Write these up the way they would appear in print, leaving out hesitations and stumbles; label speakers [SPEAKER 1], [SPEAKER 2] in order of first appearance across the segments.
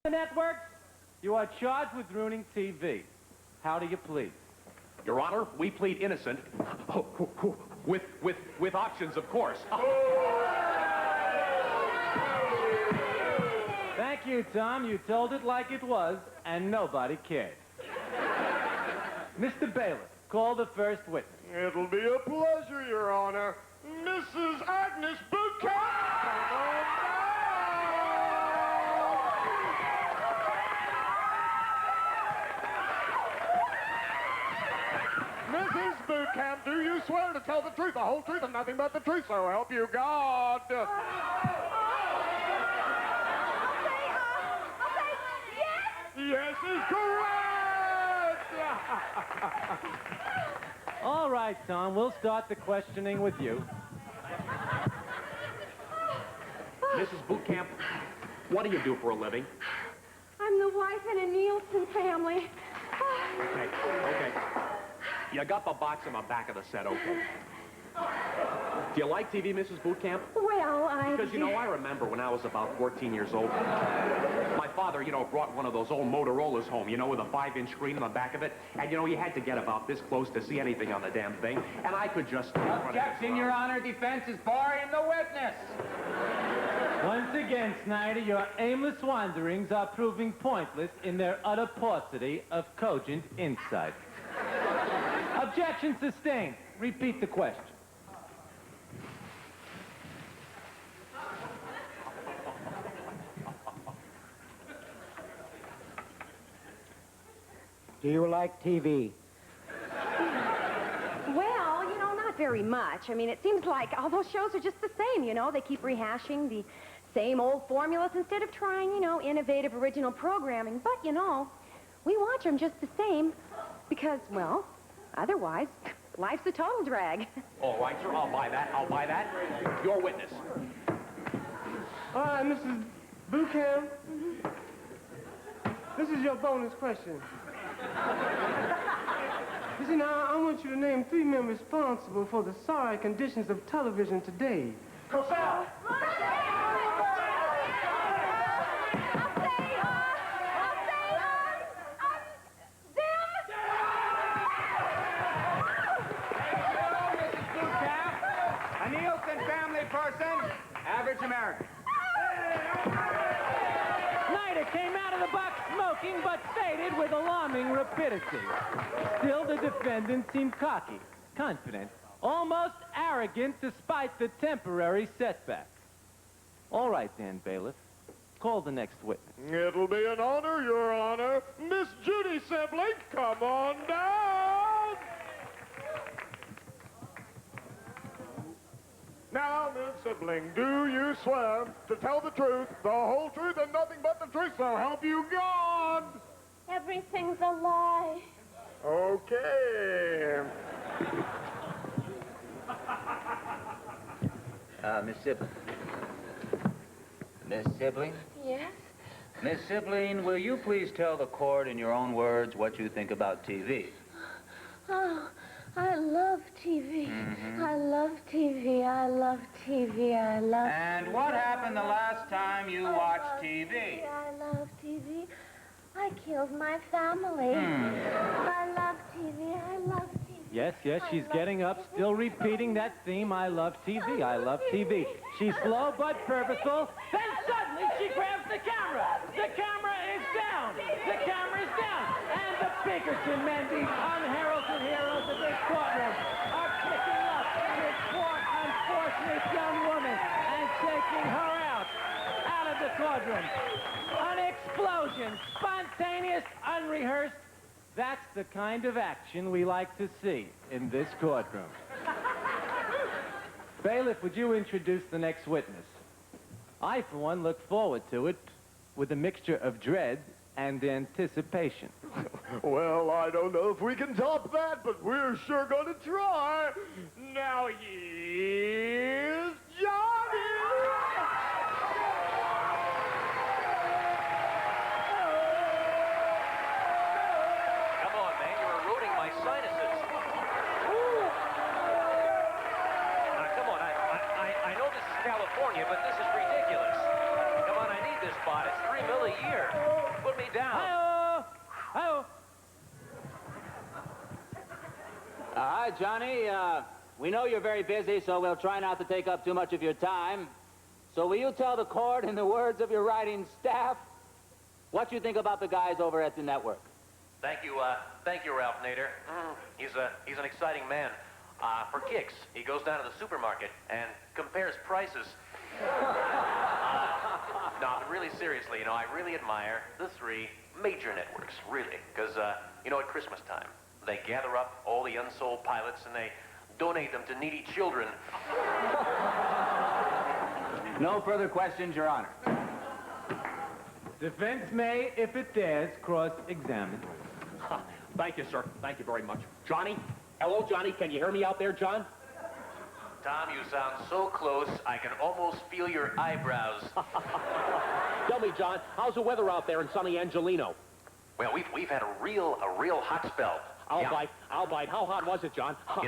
[SPEAKER 1] The networks, you are charged with ruining TV. How do you plead?
[SPEAKER 2] Your Honor, we plead innocent. With options, of course.
[SPEAKER 1] Thank you, Tom. You told it like it was, and nobody cared. Mr. Bailiff, call the first witness.
[SPEAKER 3] It'll be a pleasure, Your Honor. Mrs. Agnes Buchanan! Mrs. Buchanan, do you swear to tell the truth, the whole truth, and nothing but the truth, so help you God?
[SPEAKER 4] I'll say yes.
[SPEAKER 3] Yes is correct!
[SPEAKER 1] All right, Tom, we'll start the questioning with you.
[SPEAKER 2] Mrs. Bootcamp, what do you do for a living?
[SPEAKER 4] I'm the wife in a Nielsen family.
[SPEAKER 2] Okay. You got the box in the back of the set, okay. Do you like TV, Mrs. Bootcamp?
[SPEAKER 4] Well,
[SPEAKER 2] Because, you know, I remember when I was about 14 years old, my father, you know, brought one of those old Motorola's home, you know, with a 5-inch screen on the back of it. And, you know, you had to get about this close to see anything on the damn thing. And I could just...
[SPEAKER 5] Objection, Your Honor. Defense is barring the witness.
[SPEAKER 1] Once again, Snyder, your aimless wanderings are proving pointless in their utter paucity of cogent insight. Objection sustained. Repeat the question.
[SPEAKER 6] Do you like TV?
[SPEAKER 4] Well, you know, not very much. I mean, it seems like all those shows are just the same, you know. They keep rehashing the same old formulas instead of trying, you know, innovative, original programming. But, you know, we watch them just the same because, well, otherwise, life's a total drag.
[SPEAKER 2] All right, sir, I'll buy that. Your witness.
[SPEAKER 7] All right, Mrs. Buchanan. This is your bonus question. You see, now, I want you to name 3 men responsible for the sorry conditions of television today.
[SPEAKER 3] Cosell!
[SPEAKER 5] A Nielsen family person, average American.
[SPEAKER 1] Snyder came out of the box smoking, but faded with alarming rapidity. Still, the defendant seemed cocky, confident, almost arrogant despite the temporary setback. All right, then, bailiff. Call the next witness.
[SPEAKER 3] It'll be an honor, Your Honor. Miss Judy Sibling, come on down! Now, Miss Sibling, do you swear to tell the truth, the whole truth, and nothing but the truth, so help you God?
[SPEAKER 4] Everything's a lie.
[SPEAKER 3] Okay.
[SPEAKER 5] Miss Sibling. Miss Sibling?
[SPEAKER 4] Yes?
[SPEAKER 5] Miss Sibling, will you please tell the court in your own words what you think about TV?
[SPEAKER 4] Oh, I love TV. I love TV. I love TV. I love
[SPEAKER 5] And what happened the last time you watched TV?
[SPEAKER 4] I love TV. I killed my family. I love TV. I love TV.
[SPEAKER 1] Yes, she's getting up, still repeating that theme, I love TV, I love TV. She's slow but purposeful, then suddenly she grabs the camera. The camera is down. The camera is down. And the Pinkerton men, these unheralded heroes of this courtroom, are picking up this poor, unfortunate young woman and taking her out of the courtroom. An explosion, spontaneous, unrehearsed. That's the kind of action we like to see in this courtroom. Bailiff, would you introduce the next witness? I, for one, look forward to it with a mixture of dread and anticipation.
[SPEAKER 3] Well, I don't know if we can top that, but we're sure going to try. Now, here's Johnny!
[SPEAKER 2] Sinuses. Now, come on, I know this is California, but this is ridiculous. Come on, I need
[SPEAKER 5] this spot. It's $3 million a year. Put me down.
[SPEAKER 1] Hi-oh! Hi-oh!
[SPEAKER 5] All right, Johnny. We know you're very busy, so we'll try not to take up too much of your time. So will you tell the court, in the words of your writing staff, what you think about the guys over at the network?
[SPEAKER 8] Thank you, Ralph Nader. He's an exciting man. For kicks, he goes down to the supermarket and compares prices. No, really seriously, you know, I really admire the 3 major networks, really, because, you know, at Christmas time, they gather up all the unsold pilots and they donate them to needy children.
[SPEAKER 5] No further questions, Your Honor.
[SPEAKER 1] Defense may, if it dares, cross-examine.
[SPEAKER 2] Thank you, sir. Thank you very much. Johnny? Hello, Johnny. Can you hear me out there, John?
[SPEAKER 8] Tom, you sound so close, I can almost feel your eyebrows.
[SPEAKER 2] Tell me, John, how's the weather out there in sunny Angelino?
[SPEAKER 8] Well, we've had a real hot spell.
[SPEAKER 2] I'll bite. How hot was it, John?
[SPEAKER 8] I'll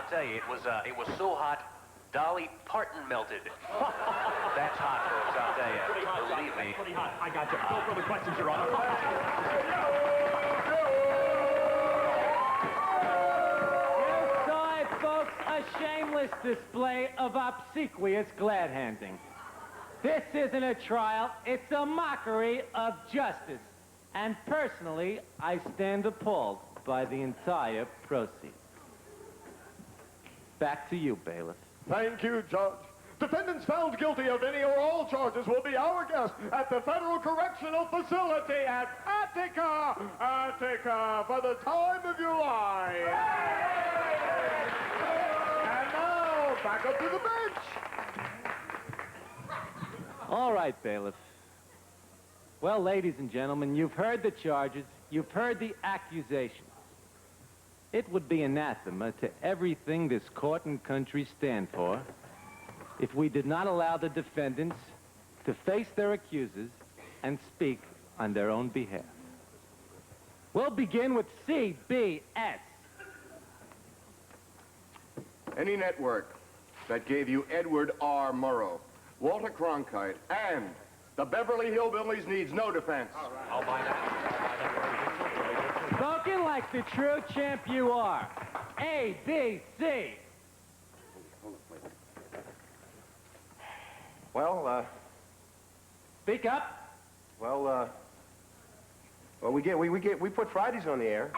[SPEAKER 8] tell you, it was so hot, Dolly Parton melted. That's hot, folks, I'll tell you.
[SPEAKER 2] Pretty hot, John.
[SPEAKER 8] Believe me.
[SPEAKER 2] Pretty hot. I got you. No further questions, Your Honor.
[SPEAKER 1] You saw it, folks, a shameless display of obsequious glad-handing. This isn't a trial, it's a mockery of justice. And personally, I stand appalled by the entire proceeding. Back to you, bailiff.
[SPEAKER 3] Thank you, Judge. Defendants found guilty of any or all charges will be our guests at the Federal Correctional Facility at Attica. Attica, for the time of your life. And now, back up to the bench.
[SPEAKER 1] All right, bailiff. Well, ladies and gentlemen, you've heard the charges. You've heard the accusations. It would be anathema to everything this court and country stand for if we did not allow the defendants to face their accusers and speak on their own behalf. We'll begin with CBS.
[SPEAKER 9] Any network that gave you Edward R. Murrow, Walter Cronkite, and the Beverly Hillbillies needs no defense.
[SPEAKER 2] I'll buy that.
[SPEAKER 1] Spoken like the true champ you are. ABC.
[SPEAKER 9] Well,
[SPEAKER 1] Speak up.
[SPEAKER 9] well, we put Fridays on the air.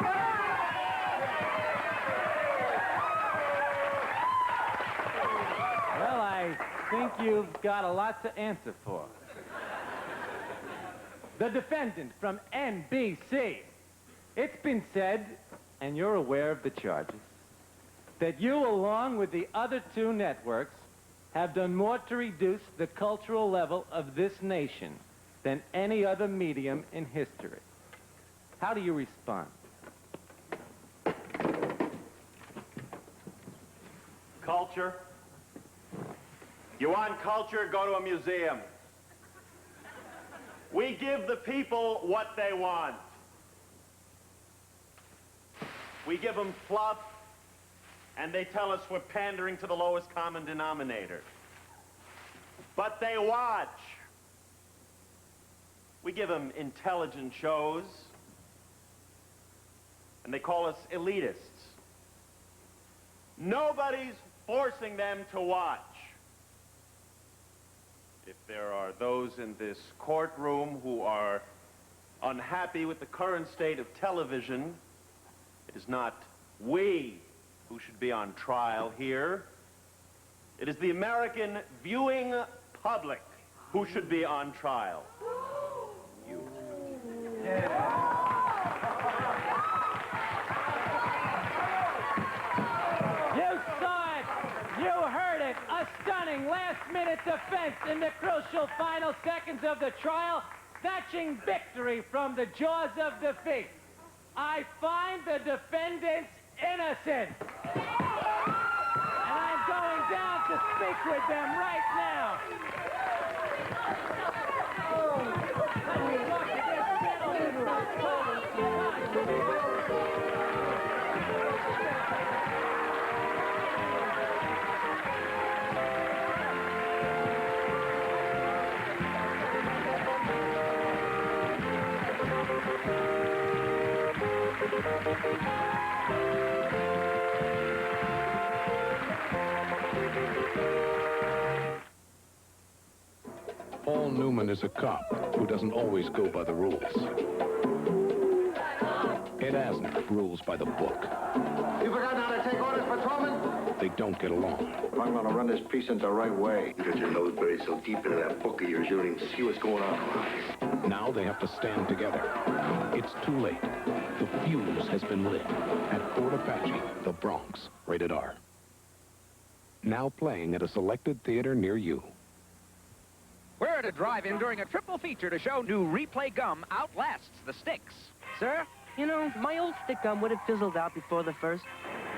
[SPEAKER 1] Well, I think you've got a lot to answer for. The defendant from NBC. It's been said, and you're aware of the charges, that you, along with the other 2 networks, have done more to reduce the cultural level of this nation than any other medium in history. How do you respond?
[SPEAKER 10] Culture. You want culture, go to a museum. We give the people what they want. We give them fluff, and they tell us we're pandering to the lowest common denominator. But they watch. We give them intelligent shows, and they call us elitists. Nobody's forcing them to watch. If there are those in this courtroom who are unhappy with the current state of television, it is not we who should be on trial here. It is the American viewing public who should be on trial. You.
[SPEAKER 1] You saw it! You heard it! A stunning last-minute defense in the crucial final seconds of the trial, snatching victory from the jaws of defeat. I find the defendants innocent. And I'm going down to speak with them right now.
[SPEAKER 11] Paul Newman is a cop who doesn't always go by the rules. Ed Asner rules by the book.
[SPEAKER 12] You forgotten how to take orders, patrolman?
[SPEAKER 11] They don't get along.
[SPEAKER 12] I'm gonna run this precinct the right way. You got your nose buried so deep into that book of yours, you don't even see what's going on around here.
[SPEAKER 11] Now they have to stand together. It's too late. The fuse has been lit at Fort Apache, the Bronx, rated R. Now playing at a selected theater near you.
[SPEAKER 13] We're at a drive-in during a triple feature to show new Replay gum outlasts the sticks.
[SPEAKER 14] Sir, you know, my old stick gum would have fizzled out before the first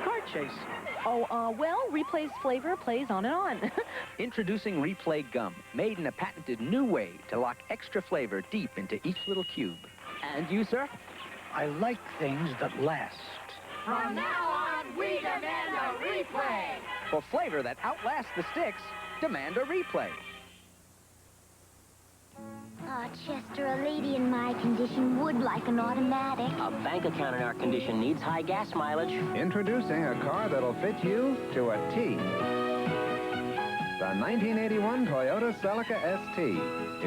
[SPEAKER 14] car chase.
[SPEAKER 15] Oh, well, Replay's flavor plays on and on.
[SPEAKER 13] Introducing Replay gum, made in a patented new way to lock extra flavor deep into each little cube. And you, sir?
[SPEAKER 6] I like things that last.
[SPEAKER 16] From now on, we demand a replay.
[SPEAKER 13] For flavor that outlasts the sticks, demand a Replay.
[SPEAKER 17] Oh, Chester, a lady in my condition would like an automatic.
[SPEAKER 18] A bank account in our condition needs high gas mileage.
[SPEAKER 19] Introducing a car that'll fit you to a T. The 1981 Toyota Celica ST.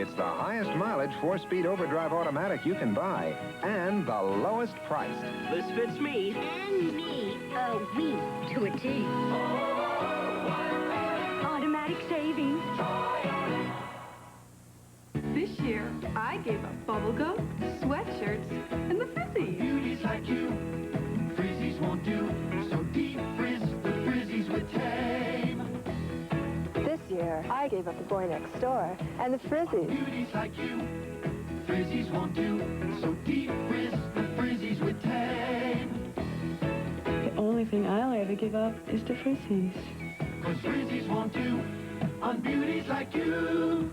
[SPEAKER 19] It's the highest mileage 4-speed overdrive automatic you can buy, and the lowest priced.
[SPEAKER 14] This fits me.
[SPEAKER 17] And me. We to a T.
[SPEAKER 4] Automatic savings.
[SPEAKER 20] This year, I gave up bubblegum, sweatshirts, and the frizzies.
[SPEAKER 16] Beauties like you, frizzies won't do. So deep frizz the frizzies with Tame.
[SPEAKER 21] This year, I gave up the boy next door and the frizzies.
[SPEAKER 16] Beauties like you, frizzies won't do. So deep frizz the frizzies with Tame.
[SPEAKER 21] The only thing I'll ever give up is the frizzies.
[SPEAKER 16] 'Cause frizzies won't do on beauties like you.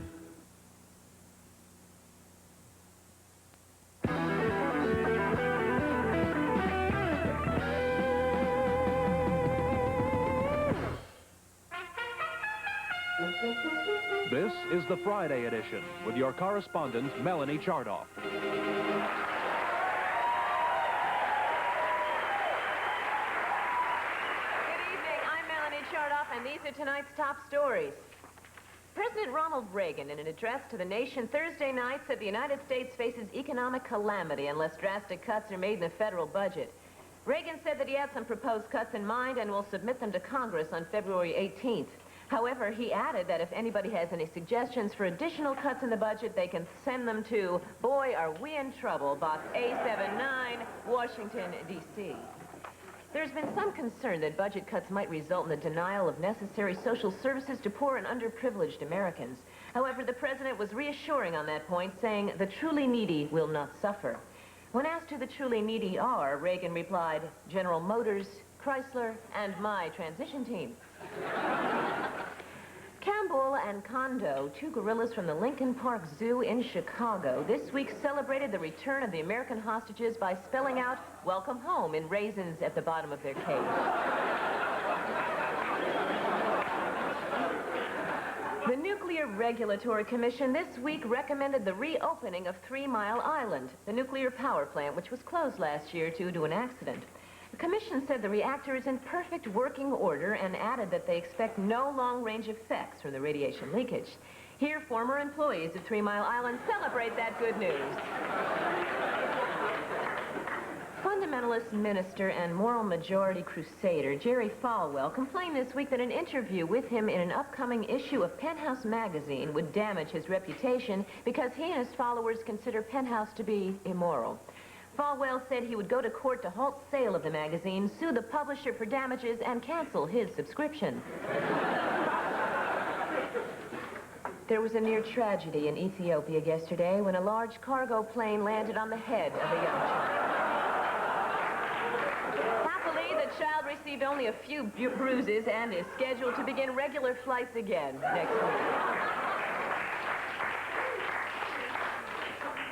[SPEAKER 22] This is the Friday edition with your correspondent, Melanie Chardoff.
[SPEAKER 4] Good evening. I'm Melanie Chardoff, and these are tonight's top stories. President Ronald Reagan, in an address to the nation Thursday night, said the United States faces economic calamity unless drastic cuts are made in the federal budget. Reagan said that he had some proposed cuts in mind and will submit them to Congress on February 18th. However, he added that if anybody has any suggestions for additional cuts in the budget, they can send them to Boy Are We in Trouble, Box A79, Washington, D.C. There's been some concern that budget cuts might result in the denial of necessary social services to poor and underprivileged Americans. However, the president was reassuring on that point, saying the truly needy will not suffer. When asked who the truly needy are, Reagan replied, General Motors, Chrysler, and my transition team. Campbell and Kondo, two gorillas from the Lincoln Park Zoo in Chicago, this week celebrated the return of the American hostages by spelling out, welcome home, in raisins at the bottom of their cage. The Nuclear Regulatory Commission this week recommended the reopening of 3 Mile Island, the nuclear power plant, which was closed last year due to an accident. The commission said the reactor is in perfect working order and added that they expect no long-range effects from the radiation leakage. Here, former employees of 3 Mile Island celebrate that good news. Fundamentalist minister and moral majority crusader Jerry Falwell complained this week that an interview with him in an upcoming issue of Penthouse magazine would damage his reputation because he and his followers consider Penthouse to be immoral. Falwell said he would go to court to halt sale of the magazine, sue the publisher for damages, and cancel his subscription. There was a near tragedy in Ethiopia yesterday when a large cargo plane landed on the head of a young child. Happily, the child received only a few bruises and is scheduled to begin regular flights again next week.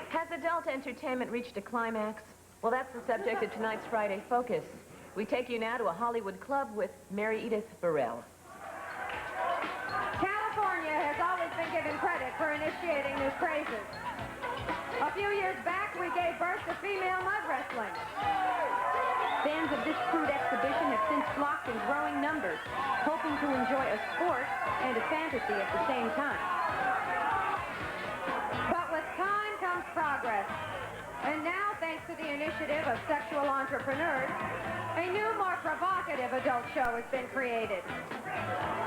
[SPEAKER 4] Has adult entertainment reached a climax? Well, that's the subject of tonight's Friday Focus. We take you now to a Hollywood club with Maryedith Burrell. California has always been given credit for initiating new crazes. A few years back, we gave birth to female mud wrestling. Fans of this crude exhibition have since flocked in growing numbers, hoping to enjoy a sport and a fantasy at the same time. But with time comes progress. And now, thanks to the initiative of sexual entrepreneurs, a new, more provocative adult show has been created.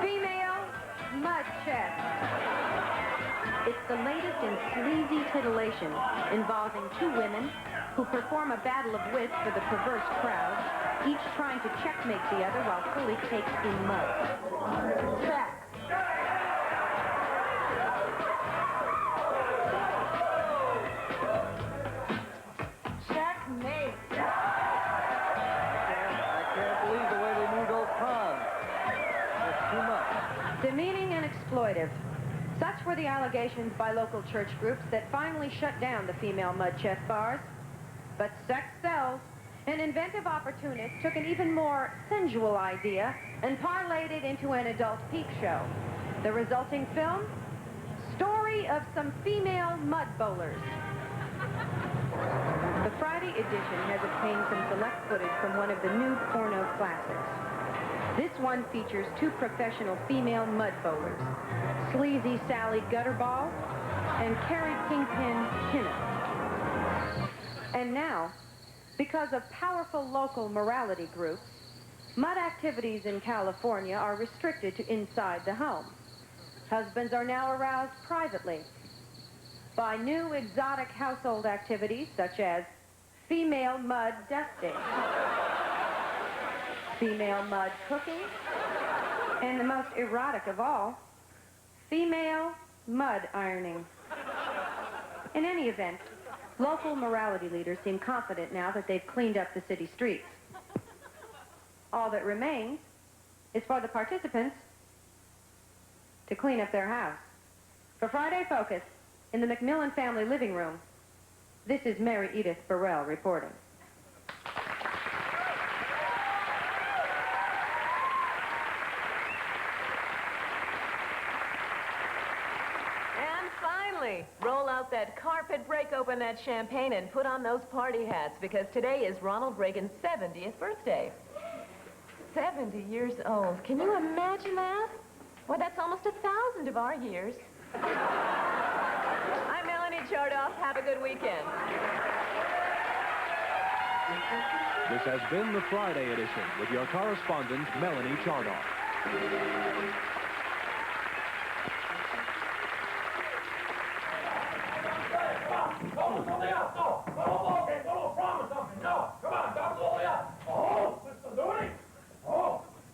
[SPEAKER 4] Female Mud Chest. It's the latest in sleazy titillation involving two women who perform a battle of wits for the perverse crowd, each trying to checkmate the other while fully caked in mud. Check. Checkmate.
[SPEAKER 1] I can't believe the way they moved those pawns. It's too much.
[SPEAKER 4] Demeaning and exploitive. Such were the allegations by local church groups that finally shut down the female mud chest bars. But sex sells. An inventive opportunist took an even more sensual idea and parlayed it into an adult peep show. The resulting film? Story of some female mud bowlers. The Friday edition has obtained some select footage from one of the new porno classics. This one features two professional female mud bowlers, Sleazy Sally Gutterball and Carrie Kingpin Pinup. And now, because of powerful local morality groups, mud activities in California are restricted to inside the home. Husbands are now aroused privately by new exotic household activities such as female mud dusting, female mud cooking, and the most erotic of all, female mud ironing. In any event, local morality leaders seem confident now that they've cleaned up the city streets. All that remains is for the participants to clean up their house. For Friday Focus, in the McMillan family living room, this is Maryedith Burrell reporting.
[SPEAKER 5] Roll out that carpet, break open that champagne, and put on those party hats, because today is Ronald Reagan's 70th birthday. 70 years old. Can you imagine that? Well, that's almost 1,000 of our years. I'm Melanie Chardoff. Have a good weekend.
[SPEAKER 22] This has been the Friday edition with your correspondent, Melanie Chardoff.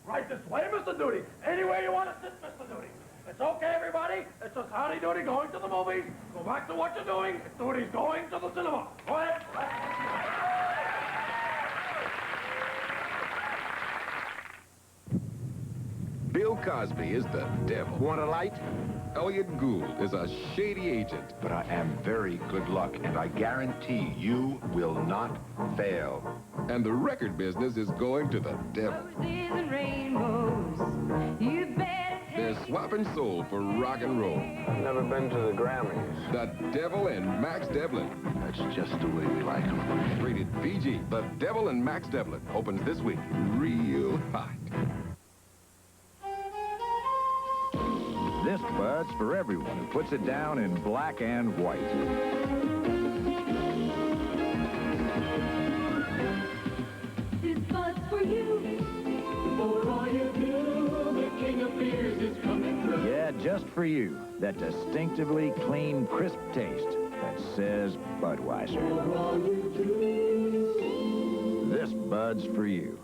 [SPEAKER 3] Right this way, Mr. Doody. Anywhere you want to sit, Mr. Doody. It's okay, everybody. It's just Howdy Doody going to the movies. Go back to what you're doing. Doody's going to the cinema. Go ahead.
[SPEAKER 11] Bill Cosby is the devil. Want a light? Elliot Gould is a shady agent.
[SPEAKER 7] But I am very good luck, and I guarantee you will not fail.
[SPEAKER 11] And the record business is going to the devil.
[SPEAKER 16] Roses and rainbows, you better
[SPEAKER 11] They're swapping soul for rock and roll.
[SPEAKER 7] I've never been to the Grammys.
[SPEAKER 11] The Devil and Max Devlin.
[SPEAKER 7] That's just the way we like them.
[SPEAKER 11] Rated PG. The Devil and Max Devlin opens this week. Real hot.
[SPEAKER 19] This bud's for everyone who puts it down in black and white.
[SPEAKER 16] This bud's for you. For all you do, the king of beers is coming through.
[SPEAKER 19] Yeah, just for you. That distinctively clean, crisp taste that says Budweiser.
[SPEAKER 16] For all you do.
[SPEAKER 19] This bud's for you.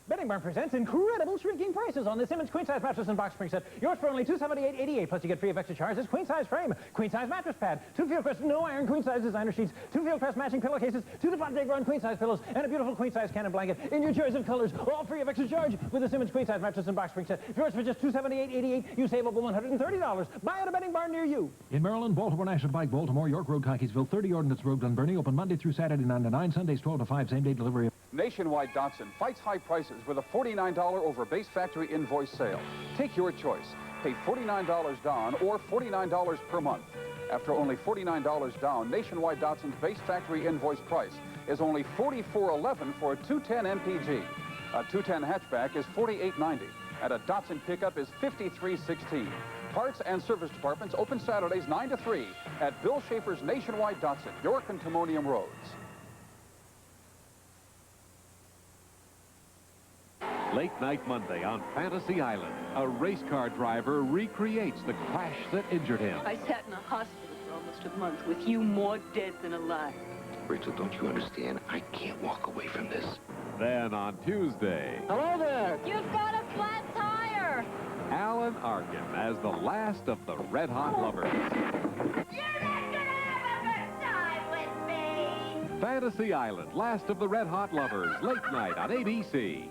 [SPEAKER 23] Bedding Barn presents incredible shrinking prices on the Simmons queen-size mattress and box spring set. Yours for only $278.88, plus you get free of extra charges, queen-size frame, queen-size mattress pad, 2 Fieldcrest no iron queen-size designer sheets, 2 Fieldcrest matching pillowcases, 2 DuPont Run queen-size pillows, and a beautiful queen-size cannon blanket in your choice of colors, all free of extra charge with the Simmons queen-size mattress and box spring set. Yours for just $278.88, you save over $130. Buy at a Bedding Barn near you.
[SPEAKER 22] In Maryland, Baltimore National Pike, Baltimore, York Road, Cockeysville, 30 Ordnance Road, Glen open Monday through Saturday 9 to 9, Sundays 12 to 5, same-day delivery.
[SPEAKER 24] Nationwide Datsun fights high prices with a $49 over base factory invoice sale. Take your choice.
[SPEAKER 2] Pay $49 down or $49 per month. After only $49 down, nationwide Datsun's base factory invoice price is only $44.11 for a 210 MPG. A 210 hatchback is $48.90, and a Datsun pickup is $53.16. Parts and service departments open Saturdays 9 to 3 at Bill Schaefer's Nationwide Datsun, York and Timonium Roads.
[SPEAKER 8] Late night Monday on Fantasy Island, a race car driver recreates the crash that injured him.
[SPEAKER 9] I sat in a hospital for almost a month with you more dead than alive.
[SPEAKER 7] Rachel, don't you understand? I can't walk away from this.
[SPEAKER 8] Then on Tuesday,
[SPEAKER 9] Hello there.
[SPEAKER 17] You've got a flat tire.
[SPEAKER 8] Alan Arkin as the last of the Red Hot Lovers.
[SPEAKER 17] You're not gonna have a good time with me.
[SPEAKER 8] Fantasy Island, last of the Red Hot Lovers, late night on ABC.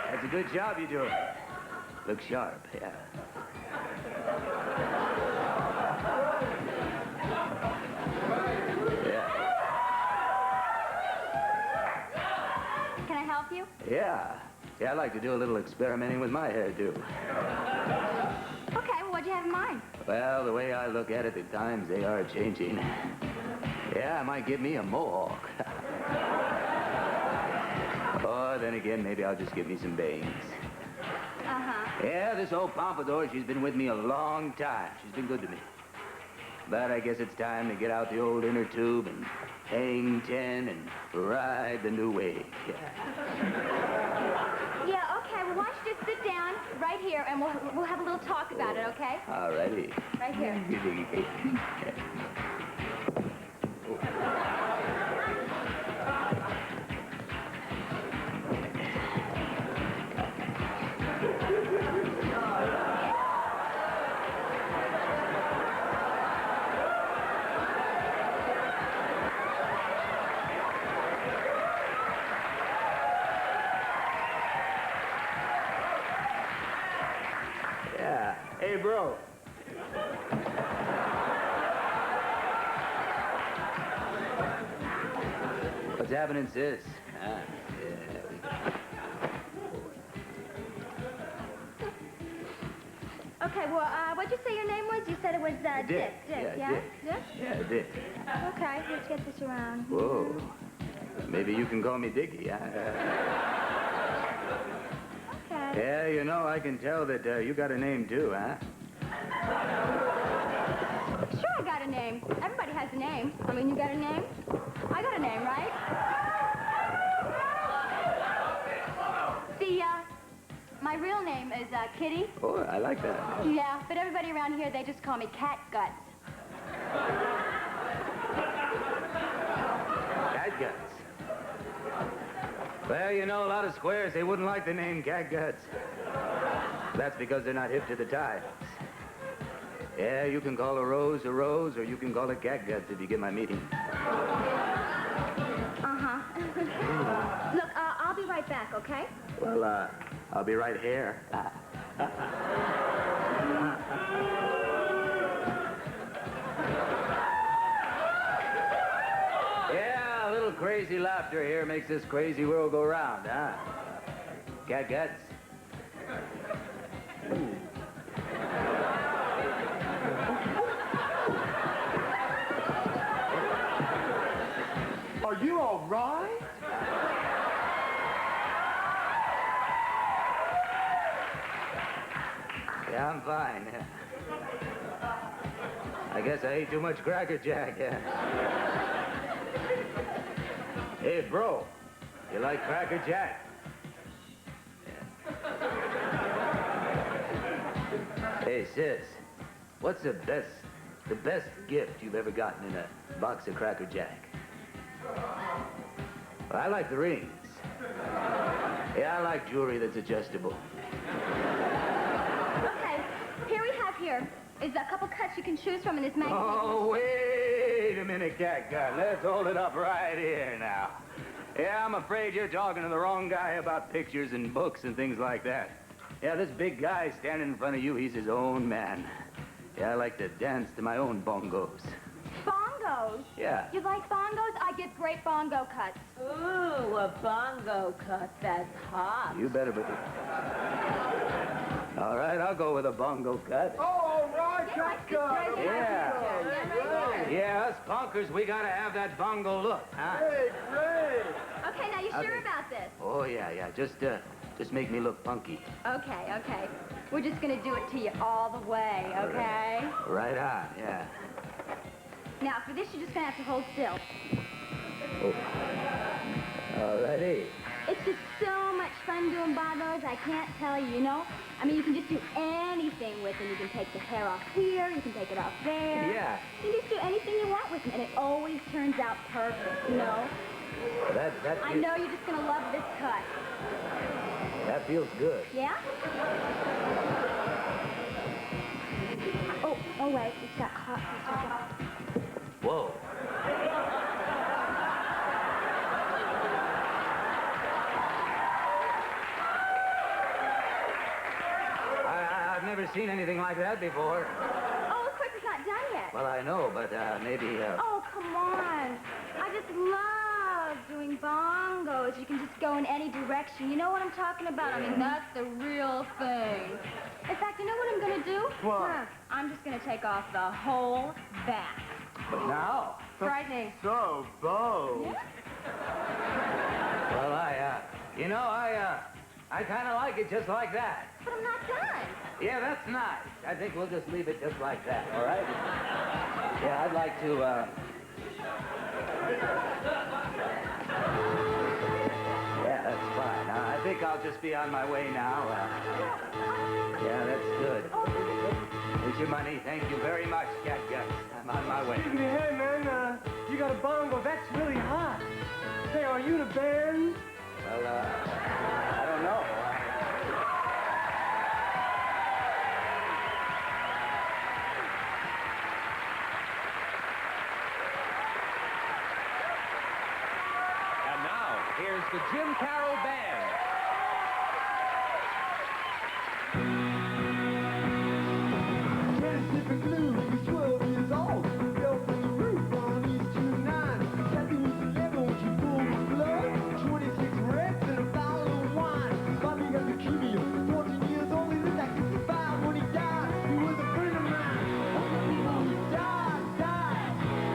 [SPEAKER 24] That's a good job you're doing. Look sharp, yeah.
[SPEAKER 17] Can I help you?
[SPEAKER 24] Yeah. Yeah, I like to do a little experimenting with my hairdo.
[SPEAKER 17] Okay, well, what'd you have in mind?
[SPEAKER 24] Well, the way I look at it, the times, they are changing. Yeah, I might give me a mohawk. Or then again, maybe I'll just give me some bangs. Yeah, this old pompadour, she's been with me a long time. She's been good to me. But I guess it's time to get out the old inner tube and hang 10 and ride the new wave.
[SPEAKER 17] Yeah, okay, well, why don't you just sit down right here and we'll have a little talk about it, okay?
[SPEAKER 24] All righty.
[SPEAKER 17] Right here.
[SPEAKER 24] Yeah. Hey, bro. What's happening, sis? Ah, yeah.
[SPEAKER 17] Okay, well, what'd you say your name was? You said it was, Dick.
[SPEAKER 24] Dick.
[SPEAKER 17] Dick,
[SPEAKER 24] Yeah,
[SPEAKER 17] yeah?
[SPEAKER 24] Dick. Yeah, Dick.
[SPEAKER 17] Okay, let's get this around.
[SPEAKER 24] Whoa. Maybe you can call me Dickie, huh?
[SPEAKER 17] Okay.
[SPEAKER 24] Yeah, you know, I can tell that you got a name, too, huh?
[SPEAKER 17] Sure, I got a name. Everybody has a name. I mean, you got a name? I got a name, right? See, my real name is, Kitty.
[SPEAKER 24] Oh, I like that.
[SPEAKER 17] Yeah, but everybody around here, they just call me Cat Guts.
[SPEAKER 24] Cat Guts. Well, you know, a lot of squares, they wouldn't like the name Cat Guts. That's because they're not hip to the times. Yeah, you can call a rose, or you can call it Cat Guts if you get my meaning.
[SPEAKER 17] Uh-huh. Look, I'll be right back, okay?
[SPEAKER 24] Well, I'll be right here. Yeah, a little crazy laughter here makes this crazy world go round, huh? Cat Guts?
[SPEAKER 3] Are you all right?
[SPEAKER 24] Yeah, I'm fine. I guess I ate too much Cracker Jack. Hey, bro, you like Cracker Jack? Hey, sis, what's the best gift you've ever gotten in a box of Cracker Jack? Well, I like the rings. Yeah, I like jewelry that's adjustable.
[SPEAKER 17] Okay, here we have here is a couple cuts you can choose from in this magazine.
[SPEAKER 24] Oh, wait a minute, Cat Gun. Let's hold it up right here now. Yeah, I'm afraid you're talking to the wrong guy about pictures and books and things like that. Yeah, this big guy standing in front of you, he's his own man. Yeah, I like to dance to my own bongos.
[SPEAKER 17] Bongos?
[SPEAKER 24] Yeah.
[SPEAKER 17] You like bongos? I get great bongo cuts.
[SPEAKER 5] Ooh, a bongo cut. That's hot.
[SPEAKER 24] You better be... All right, I'll go with a bongo cut.
[SPEAKER 3] Oh, all right, cut.
[SPEAKER 24] Yeah, us punkers, we gotta have that bongo look, huh?
[SPEAKER 3] Hey, great.
[SPEAKER 17] Okay, now you sure about this?
[SPEAKER 24] Oh, yeah. Just make me look punky.
[SPEAKER 17] Okay. We're just gonna do it to you all the way, okay?
[SPEAKER 24] Right on, yeah.
[SPEAKER 17] Now, for this, you're just gonna have to hold still.
[SPEAKER 24] Oh. All righty.
[SPEAKER 17] It's just so much fun doing bongos, I can't tell you, you know? I mean, you can just do anything with them. You can take the hair off here, you can take it off there.
[SPEAKER 24] Yeah.
[SPEAKER 17] You can just do anything you want with them, and it always turns out perfect, you know? I know you're just gonna love this cut.
[SPEAKER 24] That feels good.
[SPEAKER 17] Yeah? Oh, wait, it's got hot.
[SPEAKER 24] Whoa. I've never seen anything like that before.
[SPEAKER 17] Oh, the clip is not done yet.
[SPEAKER 24] Well, I know, but maybe...
[SPEAKER 17] Oh, come on. I just love doing bongos. You can just go in any direction. You know what I'm talking about? I mean, that's the real thing. In fact, you know what I'm going to do?
[SPEAKER 3] What?
[SPEAKER 17] I'm just going to take off the whole back.
[SPEAKER 24] But now?
[SPEAKER 17] Frightening.
[SPEAKER 3] So bold.
[SPEAKER 17] Yeah?
[SPEAKER 24] Well, I kind of like it just like that.
[SPEAKER 17] But I'm not done.
[SPEAKER 24] Yeah, that's nice. I think we'll just leave it just like that, all right? Yeah, I'd like to, Yeah, that's fine. I think I'll just be on my way now. Yeah, that's good. Here's your money. Thank you very much, Cat Guts. I'm on my way.
[SPEAKER 6] Excuse me, hey, man, you got a bongo. That's really hot. Say, are you the band?
[SPEAKER 24] Well, I don't know.
[SPEAKER 8] And now, here's the Jim Carroll Band.
[SPEAKER 6] Mississippi Blues, he's 12 years old. Fell from the roof on East 209. Kathy was 11 when she pulled the plug. 26 wrecks and a bottle of wine. Bobby got leukemia, 14 years old. He lived at 65 when he died. He was a friend of mine. All the people who died.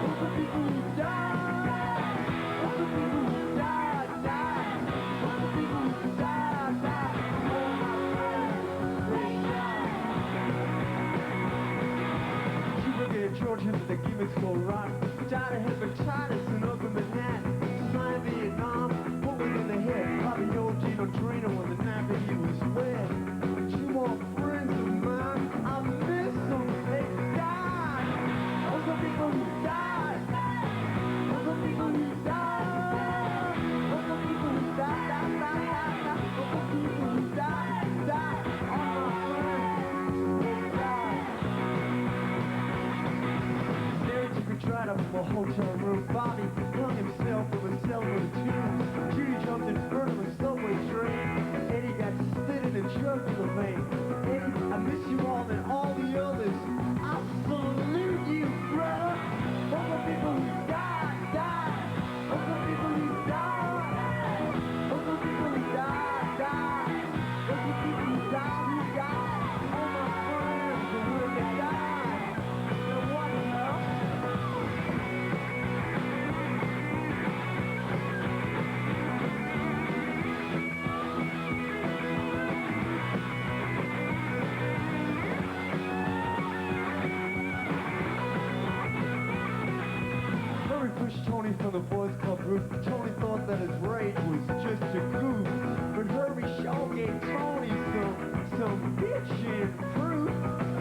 [SPEAKER 6] All the people who died. All the people who died. All the people who died. All my friends, they died. She looked at George into the gimmicks go rock. Died of hepatitis and up in Manhattan. Signed Vietnam, what was in the head? Bobby old Gino Drino on the night that he was wed. Two more friends of mine, I miss them, they died. All the people who died. All the people who died. All the people who died. All the people who died. All my friends, they died. Stared to be tried up from a hotel room. Bobby hung himself with a cell with a tube. Judy jumped in front of a subway train. Eddie got slit in the jugular vein. Eddie, I miss you all and all the others. I salute you, brother. All the people who died. All the people who died. All the people who died. All the people who died. All my friends who will die. And what the hell? Murray pushed Tony from the boys' club roof. Tony thought that his rage was just a goof. But Herbie Shaw gave Tony some bitchin' fruit.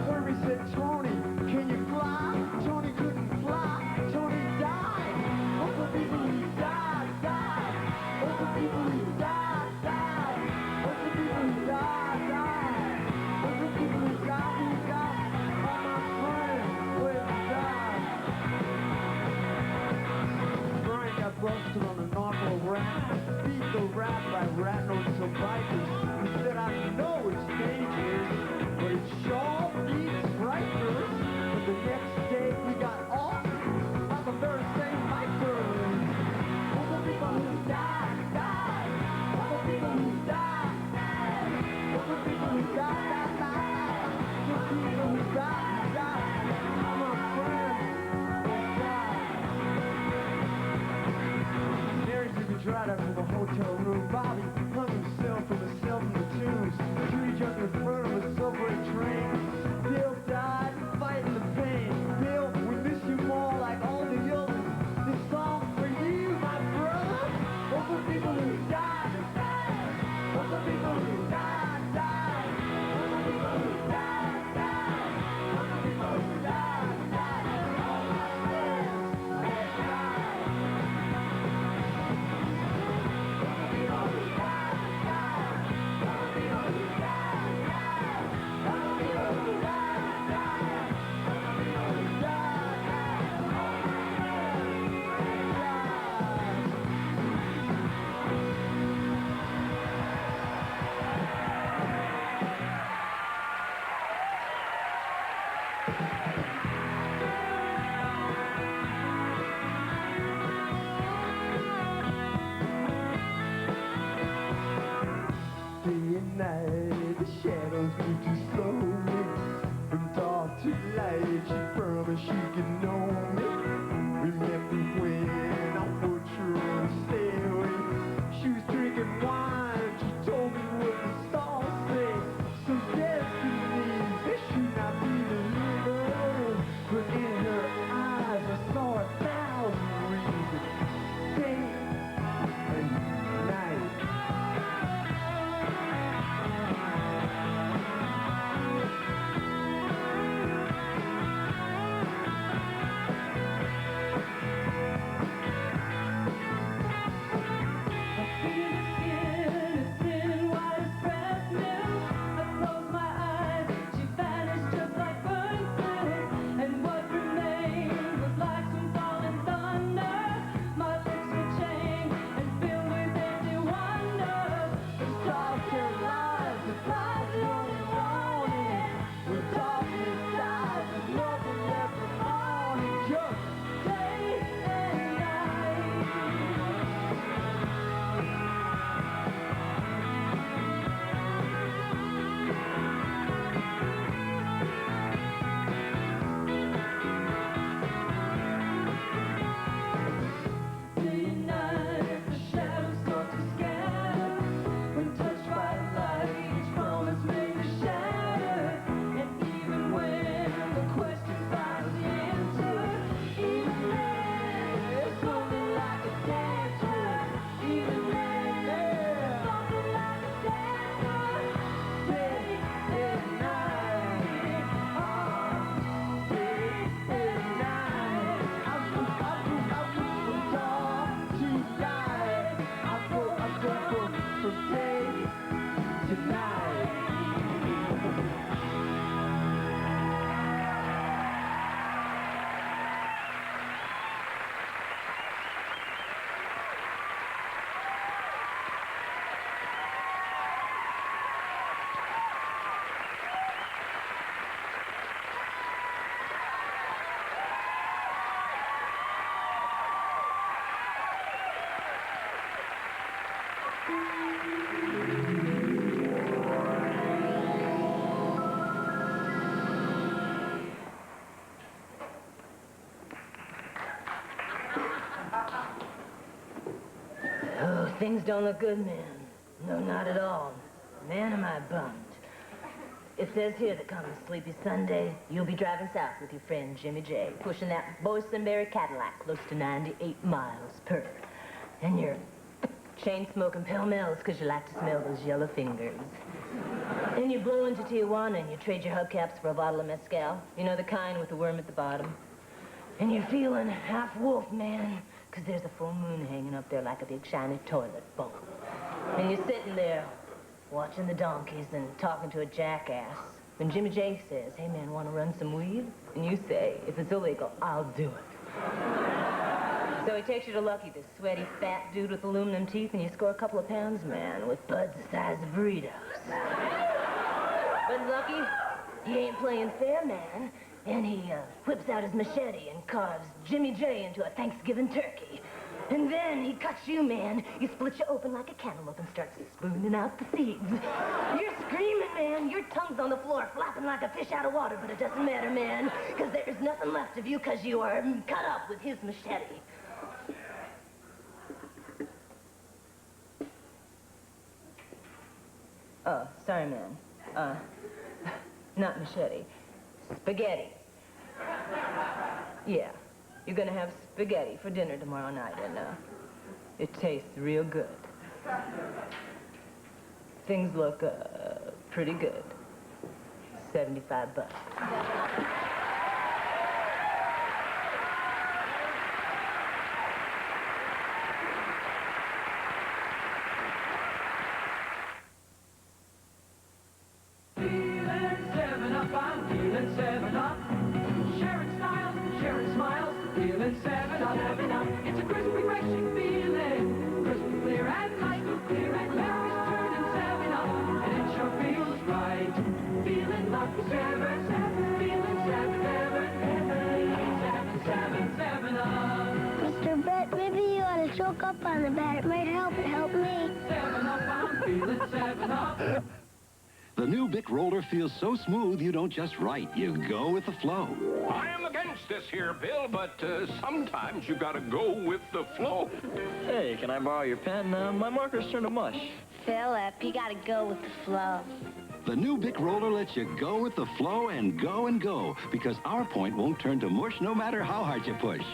[SPEAKER 6] Herbie said, Tony, can you fly? Tony couldn't fly. Tony died. All the people who died. All the people who died. All the people who died. All the people who died. All my friends, where they died. Brian got busted on a narco rap. crap by ratting on some bikers who said, I know it's dangerous, but it sure beats frighteners. But the next day we got off on the very same bikers. All the people who died, died. All the people who died, died. All the people who died, died, died. All the people who died, died. All my friends died. Mary's been right out from the hotel room. Bobby hung himself from the cell from the tombs. Judy jumped in front of a subway train. Bill died fighting the pain. Bill, we miss you more like all the others. This song for you, my brother. All the people who died, died. All the people who died, died. All the people who died, died. All the people who died, died. All my friends have died. The shadows move too slowly. From dark to light, she promised she could know me. Remember when on Butcher on stairway, she was drinking wine. She told me what the stars say. Some destinies, they should not be delivered. But in her eyes, I saw 1,000 reasons. Day and night.
[SPEAKER 5] Things don't look good, man. No, not at all. Man, am I bummed. It says here that come Sleepy Sunday, you'll be driving south with your friend Jimmy J, pushing that boysenberry Cadillac close to 98 miles per. And you're chain-smoking pell-mells because you like to smell those yellow fingers. And you blow into Tijuana and you trade your hubcaps for a bottle of mezcal. You know, the kind with the worm at the bottom. And you're feeling half wolf, man, because there's a full moon hanging up there like a big shiny toilet bowl. And you're sitting there watching the donkeys and talking to a jackass. When Jimmy J says, hey, man, want to run some weed? And you say, if it's illegal, I'll do it. So he takes you to Lucky, the sweaty, fat dude with aluminum teeth, and you score a couple of pounds, man, with buds the size of burritos. But Lucky, he ain't playing fair, man, and he whips out his machete and carves Jimmy J into a Thanksgiving turkey. And then he cuts you, man. He splits you open like a cantaloupe and starts spooning out the seeds. You're screaming, man. Your tongue's on the floor, flapping like a fish out of water, but it doesn't matter, man, because there's nothing left of you because you are cut up with his machete. Oh, sorry, man. Not machete. Spaghetti. Yeah. You're gonna have spaghetti for dinner tomorrow night, and it tastes real good. Things look pretty good. $75.
[SPEAKER 16] It's a crisp, refreshing feeling. Crisp, clear, and light. Clear and Mary's turning 7 Up. And it sure feels right. Feeling like 7, 7. Feeling 7, 7, 7 Up.
[SPEAKER 10] Mr. Brett, maybe you ought to choke up on the bat. It might help me.
[SPEAKER 16] 7 Up, I'm feeling 7 Up.
[SPEAKER 12] The new Bic roller feels so smooth you don't just write, you go with the flow.
[SPEAKER 7] I am against this here, Bill, but sometimes you gotta go with the flow.
[SPEAKER 18] Hey, can I borrow your pen? My marker's turned to mush.
[SPEAKER 10] Philip, you gotta go with the flow.
[SPEAKER 12] The new Bic roller lets you go with the flow and go, because our point won't turn to mush no matter how hard you push.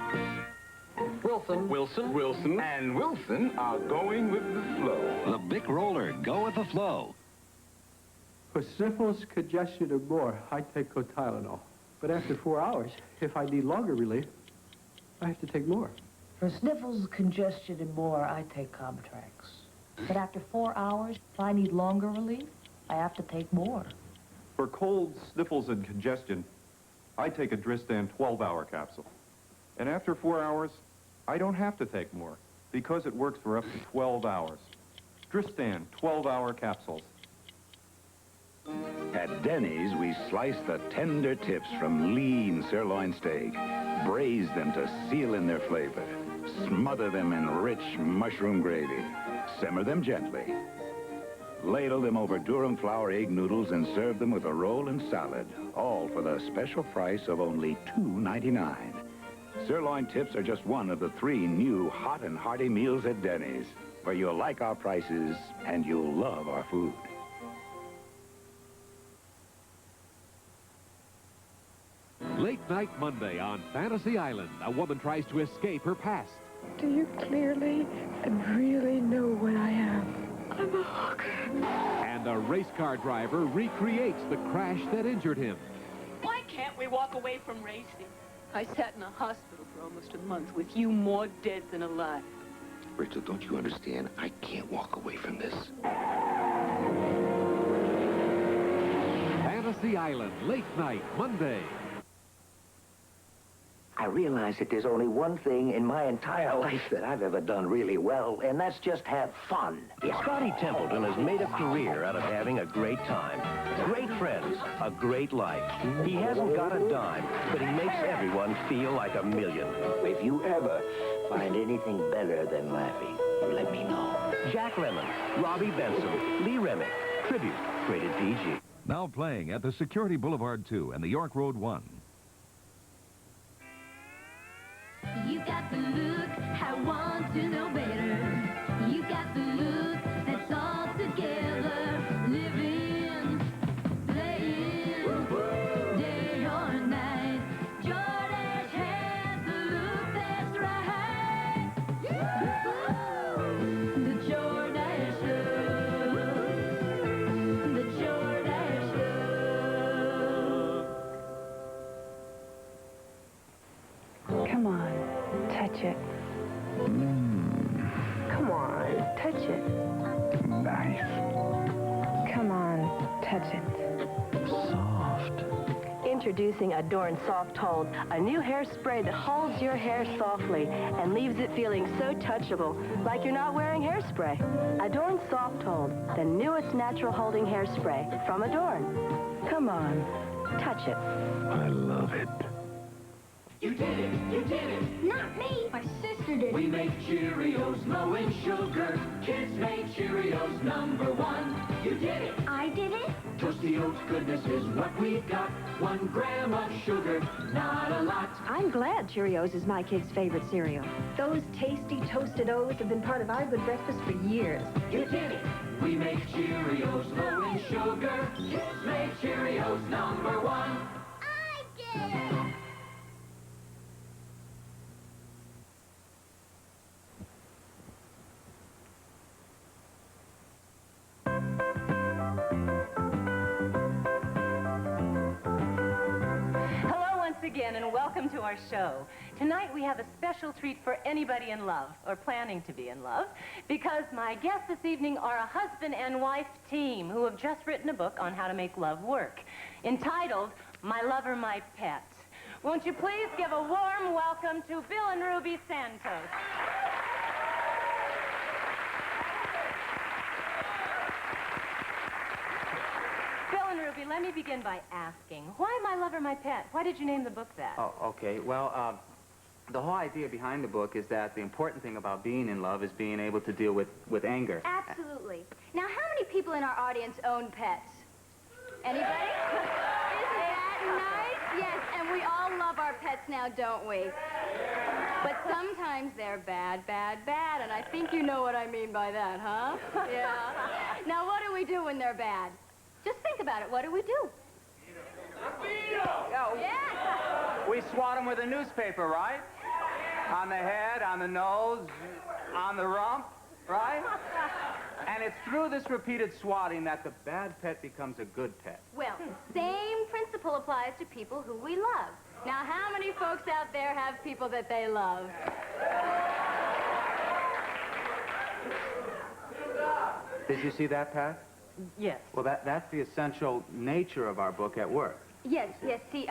[SPEAKER 7] Wilson, and Wilson are going with the flow.
[SPEAKER 12] The Bic roller, go with the flow.
[SPEAKER 6] For sniffles, congestion, or more, I take Tylenol. But after 4 hours, if I need longer relief, I have to take more.
[SPEAKER 13] For sniffles, congestion, and more, I take Comtrex. But after 4 hours, if I need longer relief, I have to take more.
[SPEAKER 3] For colds, sniffles, and congestion, I take a Dristan 12-hour capsule. And after 4 hours, I don't have to take more because it works for up to 12 hours. Dristan 12-hour capsules.
[SPEAKER 15] At Denny's, we slice the tender tips from lean sirloin steak, braise them to seal in their flavor, smother them in rich mushroom gravy, simmer them gently, ladle them over Durham flour egg noodles, and serve them with a roll and salad, all for the special price of only $2.99. Sirloin tips are just one of the 3 new hot and hearty meals at Denny's, where you'll like our prices and you'll love our food.
[SPEAKER 8] Late Night Monday on Fantasy Island. A woman tries to escape her past.
[SPEAKER 21] Do you clearly and really know what I am? I'm a hooker.
[SPEAKER 8] And a race car driver recreates the crash that injured him.
[SPEAKER 9] Why can't we walk away from racing? I sat in a hospital for almost a month with you more dead than alive.
[SPEAKER 7] Rachel, don't you understand? I can't walk away from this.
[SPEAKER 8] Fantasy Island, Late Night Monday.
[SPEAKER 18] I realize that there's only one thing in my entire life that I've ever done really well, and that's just have fun.
[SPEAKER 25] Scotty Templeton has made a career out of having a great time. Great friends, a great life. He hasn't got a dime, but he makes everyone feel like a million.
[SPEAKER 18] If you ever find anything better than laughing, let me know.
[SPEAKER 25] Jack Lemmon, Robbie Benson, Lee Remick, tribute, rated PG.
[SPEAKER 26] Now playing at the Security Boulevard 2 and the York Road 1.
[SPEAKER 16] You got the look, I want to know better. You got the look that's all together. Living, playing, day or night. Jordache has the look that's right. The Jordache Show. The Jordache Show.
[SPEAKER 21] Come on. Touch it. Come on, touch it.
[SPEAKER 19] Nice.
[SPEAKER 21] Come on, touch it.
[SPEAKER 19] Soft.
[SPEAKER 1] Introducing Adorn Soft Hold, a new hairspray that holds your hair softly and leaves it feeling so touchable, like you're not wearing hairspray. Adorn Soft Hold, the newest natural holding hairspray from Adorn. Come on, touch it.
[SPEAKER 19] I love it.
[SPEAKER 16] You did it, you did it. Not me. My sister did. We make Cheerios low in sugar. Kids made Cheerios #1. You did it. I did it. Toasty Oats goodness is what we've got. 1 gram of sugar, not a lot.
[SPEAKER 4] I'm glad Cheerios is my kids' favorite cereal. Those tasty toasted oats have been part of our good breakfast for years.
[SPEAKER 16] You did it. We make Cheerios low in sugar. Kids made Cheerios #1. I did it.
[SPEAKER 11] Again, and welcome to our show. Tonight we have a special treat for anybody in love, or planning to be in love, because my guests this evening are a husband and wife team who have just written a book on how to make love work, entitled My Lover, My Pet. Won't you please give a warm welcome to Bill and Ruby Santos. Ruby, let me begin by asking, why My Lover, My Pet? Why did you name the book that?
[SPEAKER 24] Oh, okay. Well, the whole idea behind the book is that the important thing about being in love is being able to deal with anger.
[SPEAKER 17] Absolutely. Now, how many people in our audience own pets? Anybody? Isn't that nice? Yes, and we all love our pets now, don't we? But sometimes they're bad, bad, bad, and I think you know what I mean by that, huh? Yeah. Now, what do we do when they're bad? Just think about it. What do we do?
[SPEAKER 24] Oh,
[SPEAKER 17] yeah.
[SPEAKER 24] We swat them with a newspaper, right? On the head, on the nose, on the rump, right? And it's through this repeated swatting that the bad pet becomes a good pet.
[SPEAKER 17] Well, same principle applies to people who we love. Now, how many folks out there have people that they love?
[SPEAKER 24] Did you see that, Pat?
[SPEAKER 11] Yes.
[SPEAKER 24] Well, that's the essential nature of our book at work.
[SPEAKER 17] Yes, yes. See,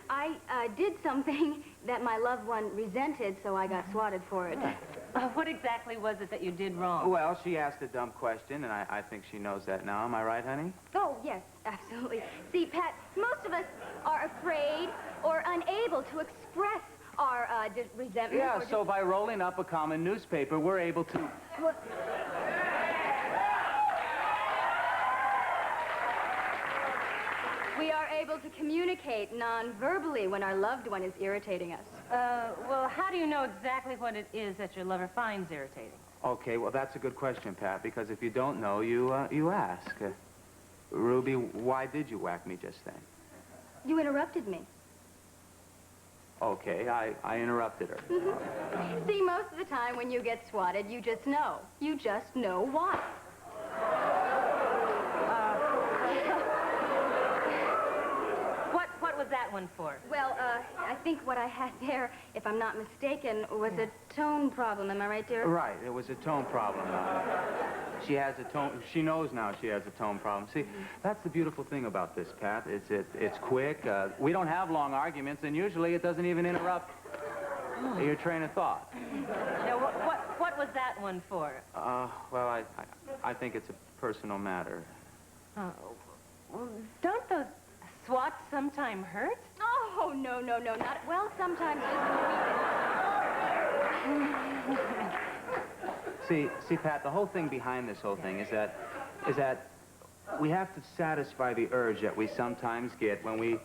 [SPEAKER 17] I did something that my loved one resented, so I got swatted for it.
[SPEAKER 11] What exactly was it that you did wrong?
[SPEAKER 24] Well, she asked a dumb question, and I think she knows that now. Am I right, honey?
[SPEAKER 17] Oh, yes, absolutely. See, Pat, most of us are afraid or unable to express our resentment.
[SPEAKER 24] Yeah, so by rolling up a common newspaper, we're able to...
[SPEAKER 17] We are able to communicate non-verbally when our loved one is irritating us.
[SPEAKER 11] Well, how do you know exactly what it is that your lover finds irritating?
[SPEAKER 24] Okay, well, that's a good question, Pat, because if you don't know, you ask. Ruby, why did you whack me just then?
[SPEAKER 17] You interrupted me.
[SPEAKER 24] Okay, I interrupted her.
[SPEAKER 17] Mm-hmm. See, most of the time when you get swatted, you just know. You just know why.
[SPEAKER 11] What was that one for?
[SPEAKER 17] Well, I think what I had there, if I'm not mistaken, was a tone problem. Am I right, dear?
[SPEAKER 24] Right, it was a tone problem. She has a tone, she knows now she has a tone problem. See, that's the beautiful thing about this, Pat. It's quick. We don't have long arguments, and usually it doesn't even interrupt your train of thought.
[SPEAKER 11] Now, what was that one for?
[SPEAKER 24] Well, I think it's a personal matter.
[SPEAKER 11] Oh, well, don't those swats sometimes hurt?
[SPEAKER 17] Oh, no, no, no, not... Well, sometimes
[SPEAKER 24] See, Pat, the whole thing behind this whole thing is that we have to satisfy the urge that we sometimes get when we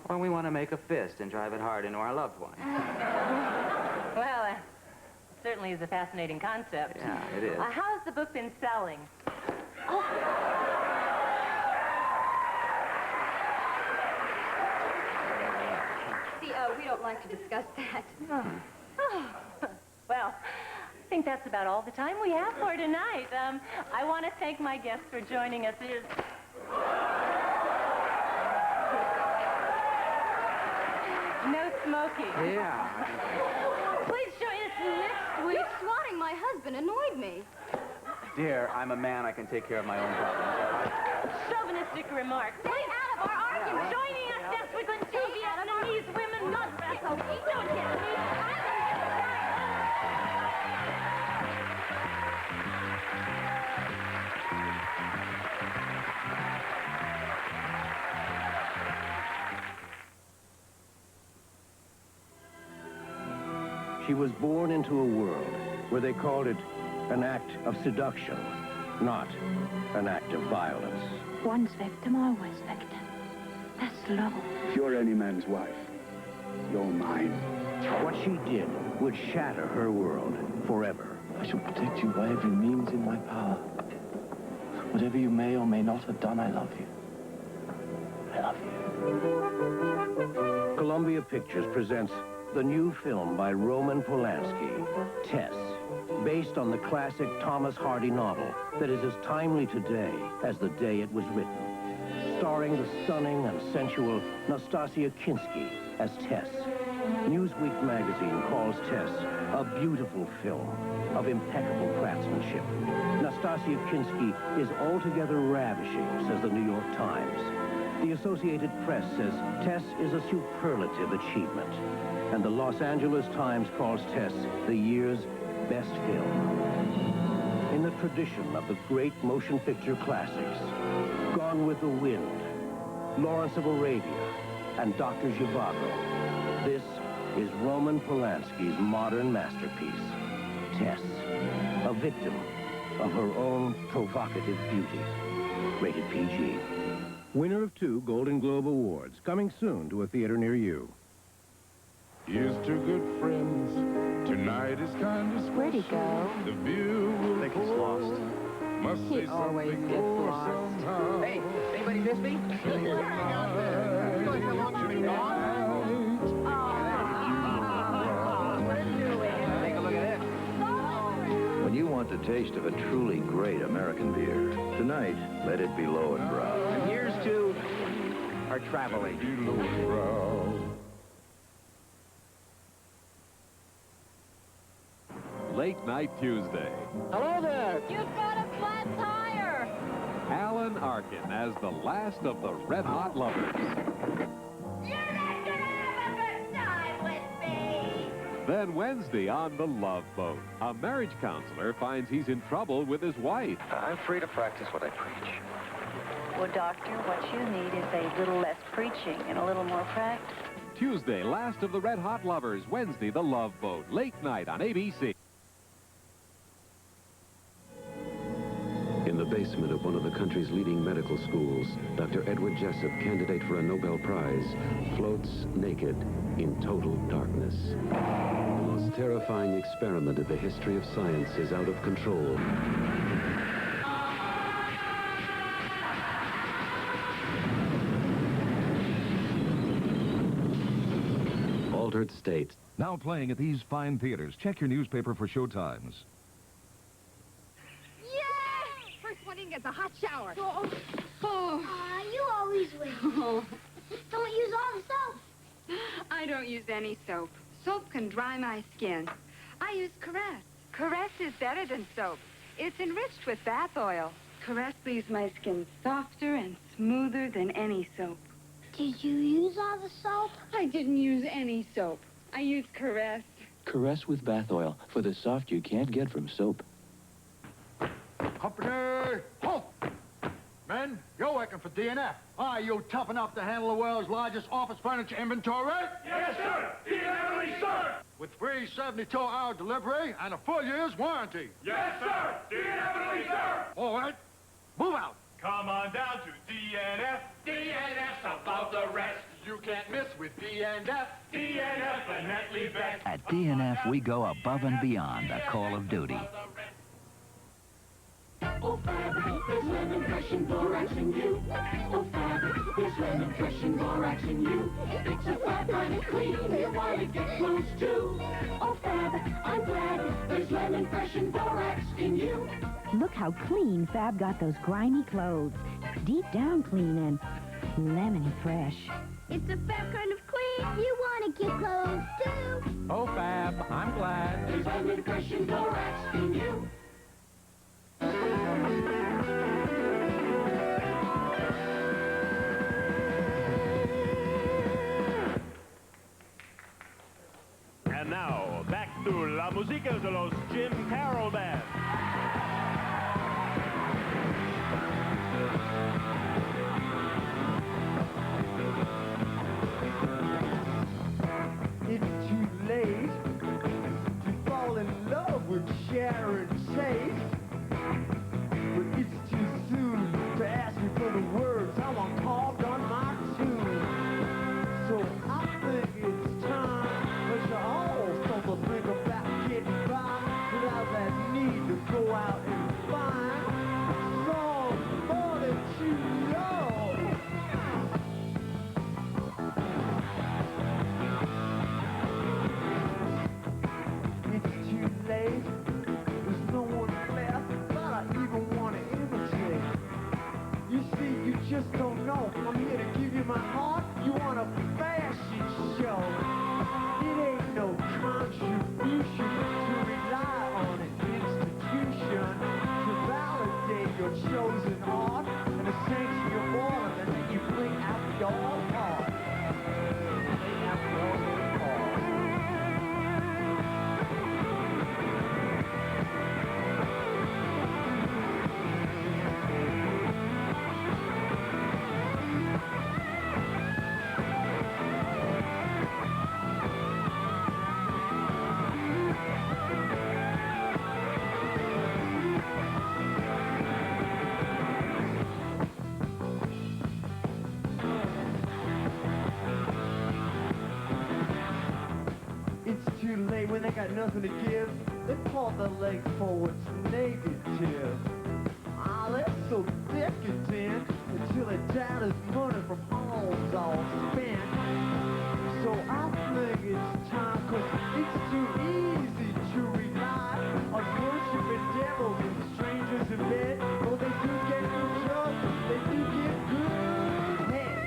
[SPEAKER 24] want to make a fist and drive it hard into our loved one.
[SPEAKER 11] Well, it certainly is a fascinating concept.
[SPEAKER 24] Yeah, it is.
[SPEAKER 11] How has the book been selling? Oh.
[SPEAKER 17] See, we don't like to discuss that.
[SPEAKER 11] Oh. Well, I think that's about all the time we have for tonight. I want to thank my guests for joining us. No smoking.
[SPEAKER 24] Yeah.
[SPEAKER 11] Please join us next week.
[SPEAKER 17] You swatting my husband annoyed me.
[SPEAKER 24] Dear, I'm a man. I can take care of my own problems, all right?
[SPEAKER 11] Chauvinistic remarks.
[SPEAKER 17] Stay out of
[SPEAKER 11] for arguing. Joining us next week on Vietnamese women must wrestle. Don't get me.
[SPEAKER 25] She was born into a world where they called it an act of seduction, not an act of violence.
[SPEAKER 2] Once victim, always victim. That's love.
[SPEAKER 5] If you're any man's wife, you're mine.
[SPEAKER 25] What she did would shatter her world forever.
[SPEAKER 5] I shall protect you by every means in my power. Whatever you may or may not have done, I love you. I love you.
[SPEAKER 25] Columbia Pictures presents the new film by Roman Polanski, Tess, based on the classic Thomas Hardy novel that is as timely today as the day it was written. Starring the stunning and sensual Nastasia Kinski as Tess. Newsweek magazine calls Tess a beautiful film of impeccable craftsmanship. Nastasia Kinski is altogether ravishing, says the New York Times. The Associated Press says Tess is a superlative achievement. And the Los Angeles Times calls Tess the year's best film. In the tradition of the great motion picture classics, Gone with the Wind, Lawrence of Arabia, and Dr. Zhivago, this is Roman Polanski's modern masterpiece, Tess, a victim of her own provocative beauty. Rated PG. Winner of 2 Golden Globe Awards, coming soon to a theater near you.
[SPEAKER 14] Here's to good friends. Tonight is kind of special.
[SPEAKER 21] Where'd he go?
[SPEAKER 14] The view will
[SPEAKER 24] I think he's lost.
[SPEAKER 14] Must
[SPEAKER 21] He
[SPEAKER 14] say
[SPEAKER 21] always
[SPEAKER 14] something
[SPEAKER 21] gets
[SPEAKER 14] more
[SPEAKER 21] lost.
[SPEAKER 14] somehow.
[SPEAKER 24] Hey, anybody miss me?
[SPEAKER 14] Hang out there. You realize how long you've been gone?
[SPEAKER 24] Take a look at it.
[SPEAKER 5] When you want the taste of a truly great American beer, tonight, let it be low and brow.
[SPEAKER 24] And here's to our travel agent.
[SPEAKER 14] Low and brow.
[SPEAKER 8] Late Night Tuesday.
[SPEAKER 20] Hello there.
[SPEAKER 11] You've got a flat tire.
[SPEAKER 8] Alan Arkin as the last of the Red Hot Lovers.
[SPEAKER 11] You're not gonna have a good time with me.
[SPEAKER 8] Then Wednesday on The Love Boat, a marriage counselor finds he's in trouble with his wife.
[SPEAKER 18] I'm free to practice what I preach.
[SPEAKER 13] Well, doctor, what you need is a little less preaching and a little more practice.
[SPEAKER 8] Tuesday, last of the Red Hot Lovers. Wednesday, The Love Boat. Late night on ABC.
[SPEAKER 22] In the basement of one of the country's leading medical schools, Dr. Edward Jessup, candidate for a Nobel Prize, floats naked in total darkness. The most terrifying experiment in the history of science is out of control. Altered State.
[SPEAKER 26] Now playing at these fine theaters. Check your newspaper for showtimes.
[SPEAKER 21] First one in gets a hot shower.
[SPEAKER 10] You always win. Don't use all the soap.
[SPEAKER 21] I don't use any soap. Soap can dry my skin. I use Caress. Caress is better than soap. It's enriched with bath oil. Caress leaves my skin softer and smoother than any soap.
[SPEAKER 10] Did you use all the soap?
[SPEAKER 21] I didn't use any soap. I used Caress.
[SPEAKER 5] Caress with bath oil for the soft you can't get from soap.
[SPEAKER 3] Company, halt! Men, you're working for DNF. Are you tough enough to handle the world's largest office furniture inventory?
[SPEAKER 14] Yes, sir. Definitely, sir.
[SPEAKER 3] With free 72-hour delivery and a full year's warranty.
[SPEAKER 14] Yes, sir. Definitely, sir.
[SPEAKER 3] All right, move out.
[SPEAKER 14] Come on down to DNF. DNF's above the rest.
[SPEAKER 3] You can't miss with DNF.
[SPEAKER 14] DNF and Netley best.
[SPEAKER 23] At DNF, we go above and beyond the call of duty.
[SPEAKER 16] Oh, Father, there's lemon fresh and borax in you. Oh, Father, there's lemon fresh and borax in you. It's a fat kind of clean here while it gets close to. Oh, Father, I'm glad there's lemon fresh and borax in you.
[SPEAKER 27] Look how clean Fab got those grimy clothes. Deep down clean and lemony fresh.
[SPEAKER 10] It's a Fab kind of clean. You want to get clothes, too.
[SPEAKER 24] Oh, Fab, I'm glad.
[SPEAKER 16] There's lemon fresh and borax in you.
[SPEAKER 3] la música de los Jim Carroll Band.
[SPEAKER 1] It's too late to fall in love with Sharon Chase, but it's too soon to ask me for the words I want carved on my tune. So I think it's time that you all start to think about getting by without that need to go out and find somebody to love. It's too late. There's no one left that I even want to imitate. You see, you just don't know. I'm here to give you my heart. You want a fashion show. It ain't no contribution to rely on an institution to validate your chosen art and to sanction your order and let you bring out your heart. Bring out your heart. Too late when they got nothing to give. They pull the leg forward negative. Ah, they're so decadent until the data's money from homes all spent. So I think it's time, cause it's too easy to rely on worshiping devils and strangers in bed. Oh, they do get good drugs, they do get good head.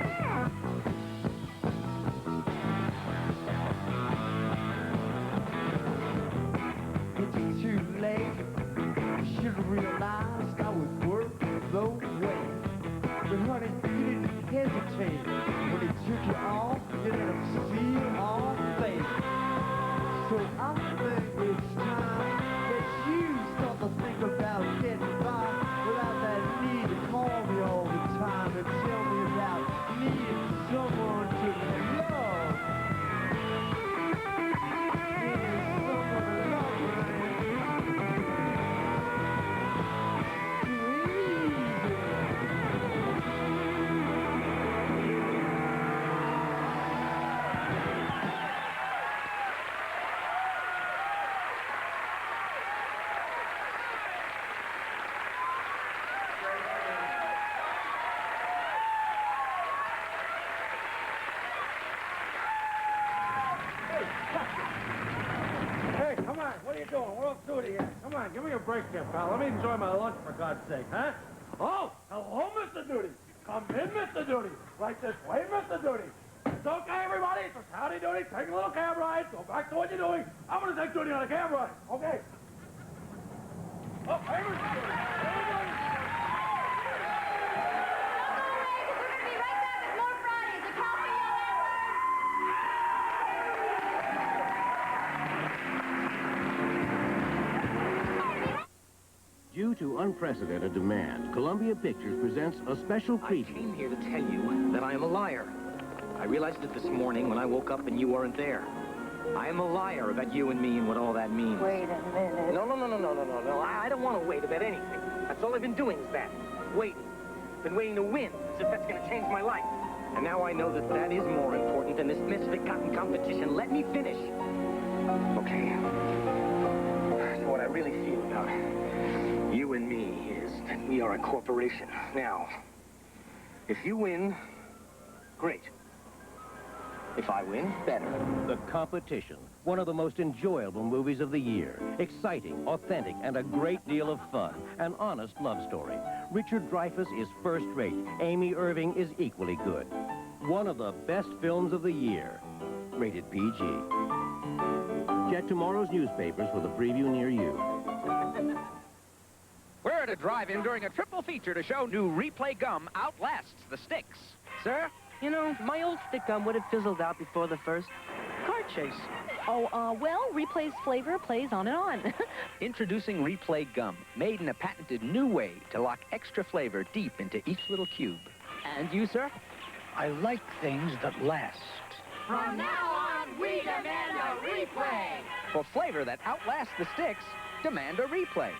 [SPEAKER 1] Too late. You should have realized I was worth the wait. But honey, you didn't hesitate. When they took you off, you let them seal all fate. So I think it's time that you start to think about getting by without that need to call me all the time and tell me about needing someone to love.
[SPEAKER 6] Hey, come on. What are you doing? We're off duty here. Come on, give me a break here, pal. Let me enjoy my lunch, for God's sake, huh? Oh, hello, Mr. Doody. Come in, Mr. Doody. Right this way, Mr. Doody. It's okay, everybody. It's just howdy doody. Take a little cab ride. Go back to what you're doing. I'm going to take Doody on a cab ride. Okay. Oh, hey, Mr. Doody.
[SPEAKER 25] Due to unprecedented demand, Columbia Pictures presents a special preview.
[SPEAKER 18] I came here to tell you that I am a liar. I realized it this morning when I woke up and you weren't there. I am a liar about you and me and what all that means.
[SPEAKER 13] Wait a minute.
[SPEAKER 18] No. I don't want to wait about anything. That's all I've been doing is that. Waiting. Been waiting to win, as if that's going to change my life. And now I know that that is more important than this misfit cotton competition. Let me finish. Okay. So what I really feel about you and me is that we are a corporation. Now, if you win, great. If I win, better.
[SPEAKER 25] The Competition, one of the most enjoyable movies of the year. Exciting, authentic, and a great deal of fun. An honest love story. Richard Dreyfuss is first-rate. Amy Irving is equally good. One of the best films of the year. Rated PG. Check tomorrow's newspapers for the preview near you.
[SPEAKER 7] We're at a drive-in during a triple feature to show new replay gum outlasts the sticks.
[SPEAKER 9] Sir, you know, my old stick gum would have fizzled out before the first.
[SPEAKER 4] car chase.
[SPEAKER 9] Oh, well, Replay's flavor plays on and on.
[SPEAKER 7] Introducing Replay Gum, made in a patented new way to lock extra flavor deep into each little cube. And you, sir?
[SPEAKER 12] I like things that last.
[SPEAKER 16] From now on, we demand a replay.
[SPEAKER 7] For flavor that outlasts the sticks, demand a Replay.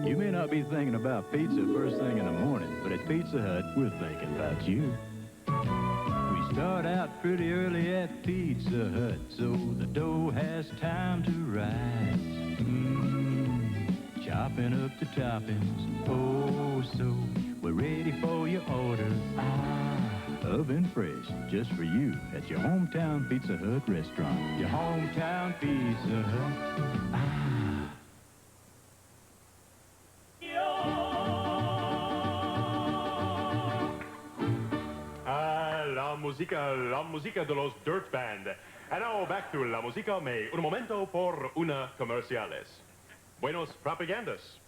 [SPEAKER 15] You may not be thinking about pizza first thing in the morning, but at Pizza Hut, we're thinking about you. We start out pretty early at Pizza Hut, so the dough has time to rise. Chopping up the toppings, oh so we're ready for your order. Oven fresh, just for you at your hometown Pizza Hut restaurant. Your hometown Pizza Hut.
[SPEAKER 17] La música de los Dirt Band. And now back to la música, un momento por una comerciales. Buenos propagandas.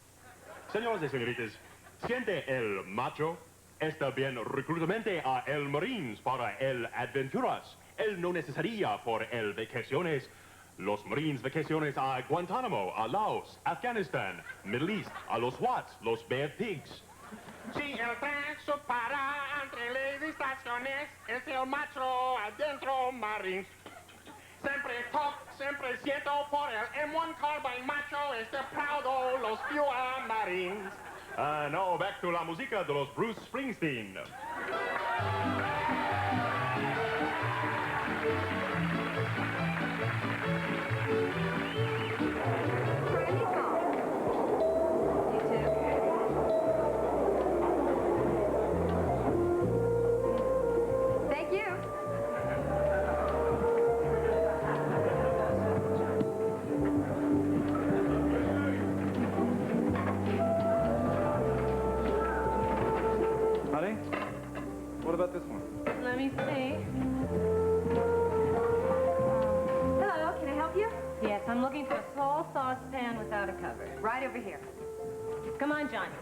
[SPEAKER 17] Señores y señoritas, siente el macho. Está bien reclutamente a el Marines para el aventuras. Él no necesitaría por el vacaciones. Los Marines vacaciones a Guantánamo, a Laos, Afganistán, Middle East, a los SWATs, los Bad Pigs.
[SPEAKER 3] Si el tren se para entre las estaciones, es el macho adentro Marines. Siempre top, siempre siento por el M1 Carbine macho, proud los FUA Marines.
[SPEAKER 17] Now back to la música de los Bruce Springsteen.
[SPEAKER 24] What about this one?
[SPEAKER 11] Let me see. Hello, can I help you? Yes, I'm looking for a small saucepan without a cover. Right over here. Come on, Johnny.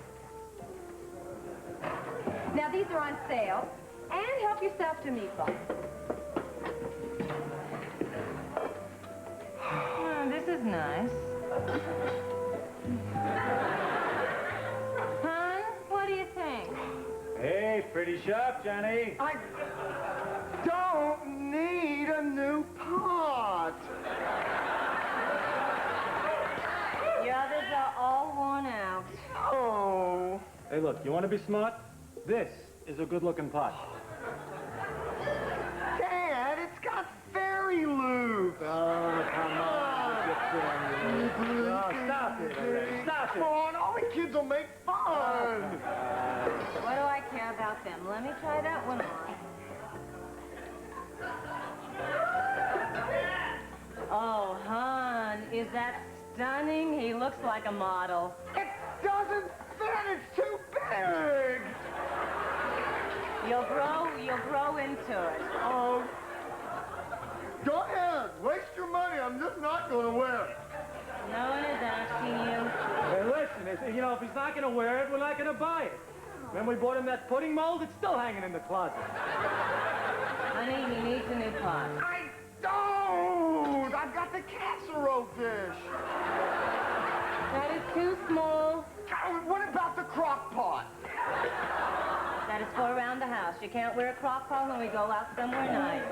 [SPEAKER 11] Now, these are on sale. And help yourself to meatballs. Oh, this is nice. Hon, what do you think?
[SPEAKER 6] Hey, pretty sharp, Johnny.
[SPEAKER 1] I don't need a new pot.
[SPEAKER 11] The others are all worn out.
[SPEAKER 1] Oh.
[SPEAKER 6] Hey, look, you want to be smart? This is a good-looking pot.
[SPEAKER 1] Dad, it's got fairy lube.
[SPEAKER 6] Oh, come on. Oh, stop it already. Stop it.
[SPEAKER 1] Come on, all the kids will make fun.
[SPEAKER 11] What do I care about them? Let me try that one on. Oh, hon, is that stunning? He looks like a model.
[SPEAKER 1] It doesn't fit. It's too big.
[SPEAKER 11] You'll grow into it.
[SPEAKER 1] Oh. Go ahead. Waste your money. I'm just not going to wear it.
[SPEAKER 11] No one is asking you.
[SPEAKER 6] Hey, listen, you know, if he's not going to wear it, we're not going to buy it. When we bought him that pudding mold, it's still hanging in the closet.
[SPEAKER 11] Honey, he needs a new pot.
[SPEAKER 1] I don't. I've got the casserole dish.
[SPEAKER 11] That is too small.
[SPEAKER 1] What about the crock pot?
[SPEAKER 11] That is for around the house. You can't wear a crock pot when we go out somewhere nice.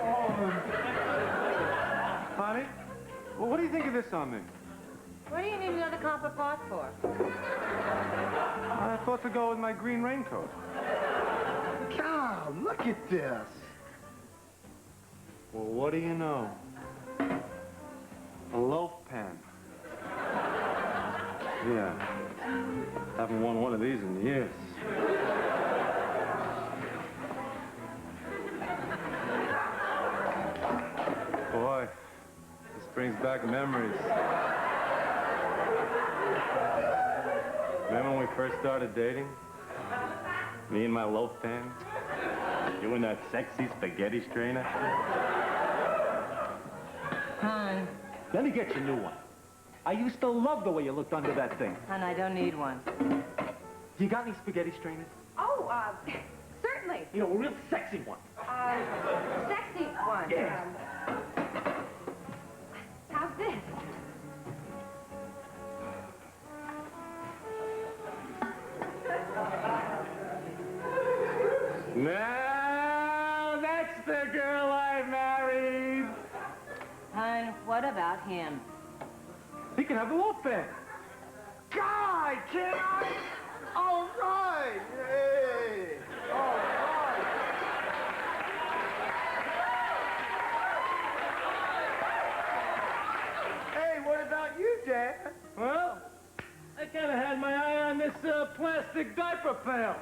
[SPEAKER 24] Honey, well, what do you think of this on me?
[SPEAKER 11] What do you need another copper pot for?
[SPEAKER 24] I thought to go with my green raincoat.
[SPEAKER 1] God, look at this.
[SPEAKER 24] Well, what do you know? A loaf pan. Yeah. Haven't worn one of these in years. Boy, this brings back memories. Remember when we first started dating? Me and my loaf pan? You and that sexy spaghetti strainer?
[SPEAKER 11] Hon.
[SPEAKER 6] Let me get you a new one. I used to love the way you looked under that thing.
[SPEAKER 11] Hon, I don't need one.
[SPEAKER 6] You got any spaghetti strainers?
[SPEAKER 11] Oh, certainly.
[SPEAKER 6] You know, a real sexy one.
[SPEAKER 11] Sexy? one.
[SPEAKER 6] Yeah.
[SPEAKER 11] How's this?
[SPEAKER 24] Now, that's the girl I married.
[SPEAKER 11] Hun, what about him?
[SPEAKER 6] He can have the wolf fan.
[SPEAKER 3] God, can I? All right. Hey. All right. Hey, what about you, Dad?
[SPEAKER 6] Well, I kind of had my eye on this plastic diaper pail.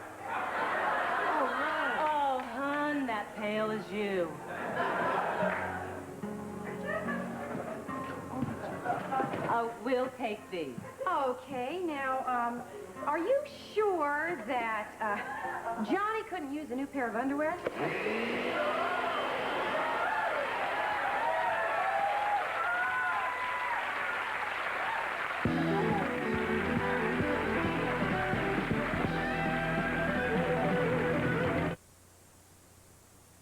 [SPEAKER 11] Oh, hun, that pail is you. Oh, we'll take these.
[SPEAKER 2] Okay, now, are you sure that, Johnny couldn't use a new pair of underwear?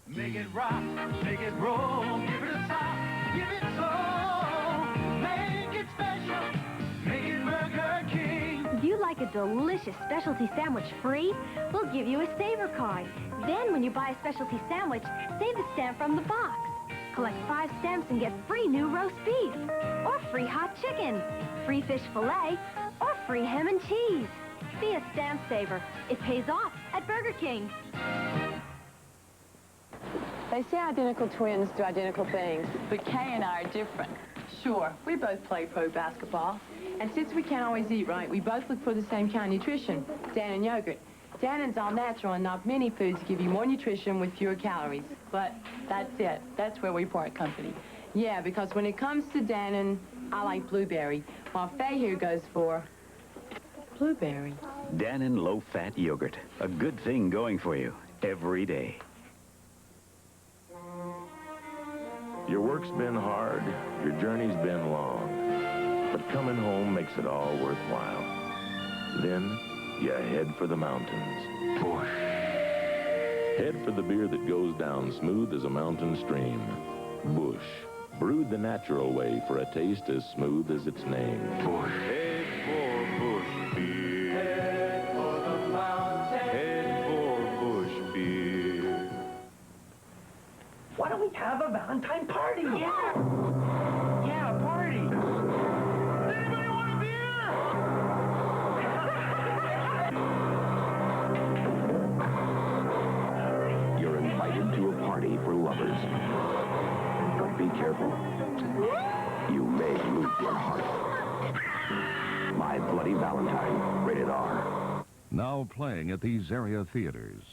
[SPEAKER 1] Make it rock, make it roll, give it a top, give it soul. Make it special, make it Burger King.
[SPEAKER 9] If you like a delicious specialty sandwich free, we'll give you a saver card. Then when you buy a specialty sandwich, save the stamp from the box. Collect 5 stamps and get free new roast beef, or free hot chicken, free fish fillet, or free ham and cheese. Be a stamp saver. It pays off at Burger King.
[SPEAKER 4] They say identical twins do identical things, but Kay and I are different. Sure, we both play pro basketball, and since we can't always eat right, we both look for the same kind of nutrition, Dannon yogurt. Dannon's all natural, and not many foods give you more nutrition with fewer calories. But that's it. That's where we part company. Yeah, because when it comes to Dannon, I like blueberry, while Faye here goes for blueberry.
[SPEAKER 8] Dannon low-fat yogurt. A good thing going for you every day.
[SPEAKER 19] Your work's been hard, your journey's been long, but coming home makes it all worthwhile. Then, you head for the mountains. Bush. Head for the beer that goes down smooth as a mountain stream. Bush. Brewed the natural way for a taste as smooth as its name. Bush.
[SPEAKER 1] Head for Bush beer. Head for the mountains. Head for Bush beer.
[SPEAKER 6] Why don't we have a Valentine party? Yeah. Yeah, a party.
[SPEAKER 1] Anybody want a beer?
[SPEAKER 25] You're invited to a party for lovers. But be careful. You may lose your heart. My Bloody Valentine, rated R.
[SPEAKER 14] Now playing at these area theaters.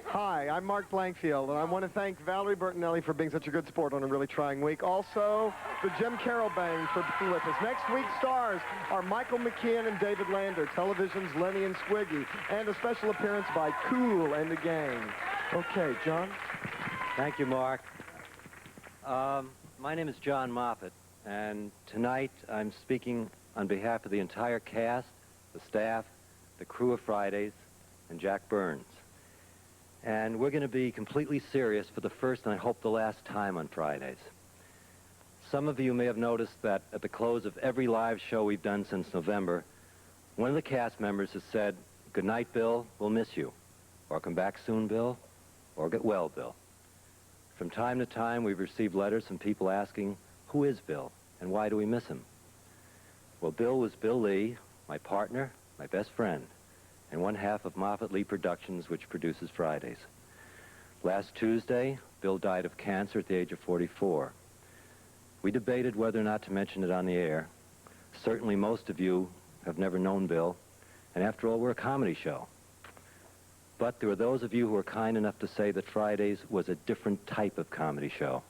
[SPEAKER 3] Hi, I'm Mark Blankfield, and I want to thank Valerie Bertinelli for being such a good sport on a really trying week. Also, the Jim Carroll Band for being with us. Next week's stars are Michael McKean and David Lander, television's Lenny and Squiggy, and a special appearance by Cool and the Gang. Okay, John?
[SPEAKER 20] Thank you, Mark. My name is John Moffat, and tonight I'm speaking on behalf of the entire cast, the staff, the crew of Fridays, and Jack Burns. And we're going to be completely serious for the first and I hope the last time on Fridays. Some of you may have noticed that at the close of every live show we've done since November, one of the cast members has said, "Good night, Bill, we'll miss you," or "Come back soon, Bill," or "Get well, Bill." From time to time, we've received letters from people asking, who is Bill, and why do we miss him? Well, Bill was Bill Lee, my partner, my best friend, and one half of Moffat Lee Productions, which produces Fridays. Last Tuesday, Bill died of cancer at the age of 44. We debated whether or not to mention it on the air. Certainly most of you have never known Bill, and after all, we're a comedy show. But there were those of you who were kind enough to say that Fridays was a different type of comedy show,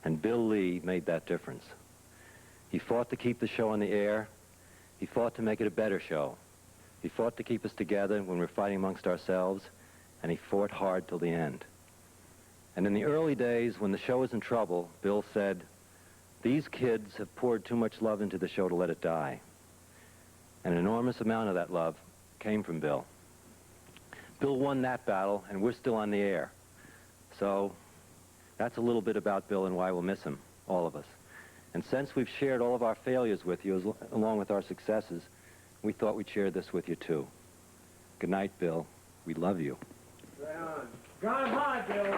[SPEAKER 20] and Bill Lee made that difference. He fought to keep the show on the air. He fought to make it a better show. He fought to keep us together when we were fighting amongst ourselves, and he fought hard till the end. And in the early days, when the show was in trouble, Bill said, "These kids have poured too much love into the show to let it die." And an enormous amount of that love came from Bill. Bill won that battle, and we're still on the air. So that's a little bit about Bill and why we'll miss him, all of us. And since we've shared all of our failures with you, along with our successes, we thought we'd share this with you, too. Good night, Bill. We love you.
[SPEAKER 6] Gone hard, Bill.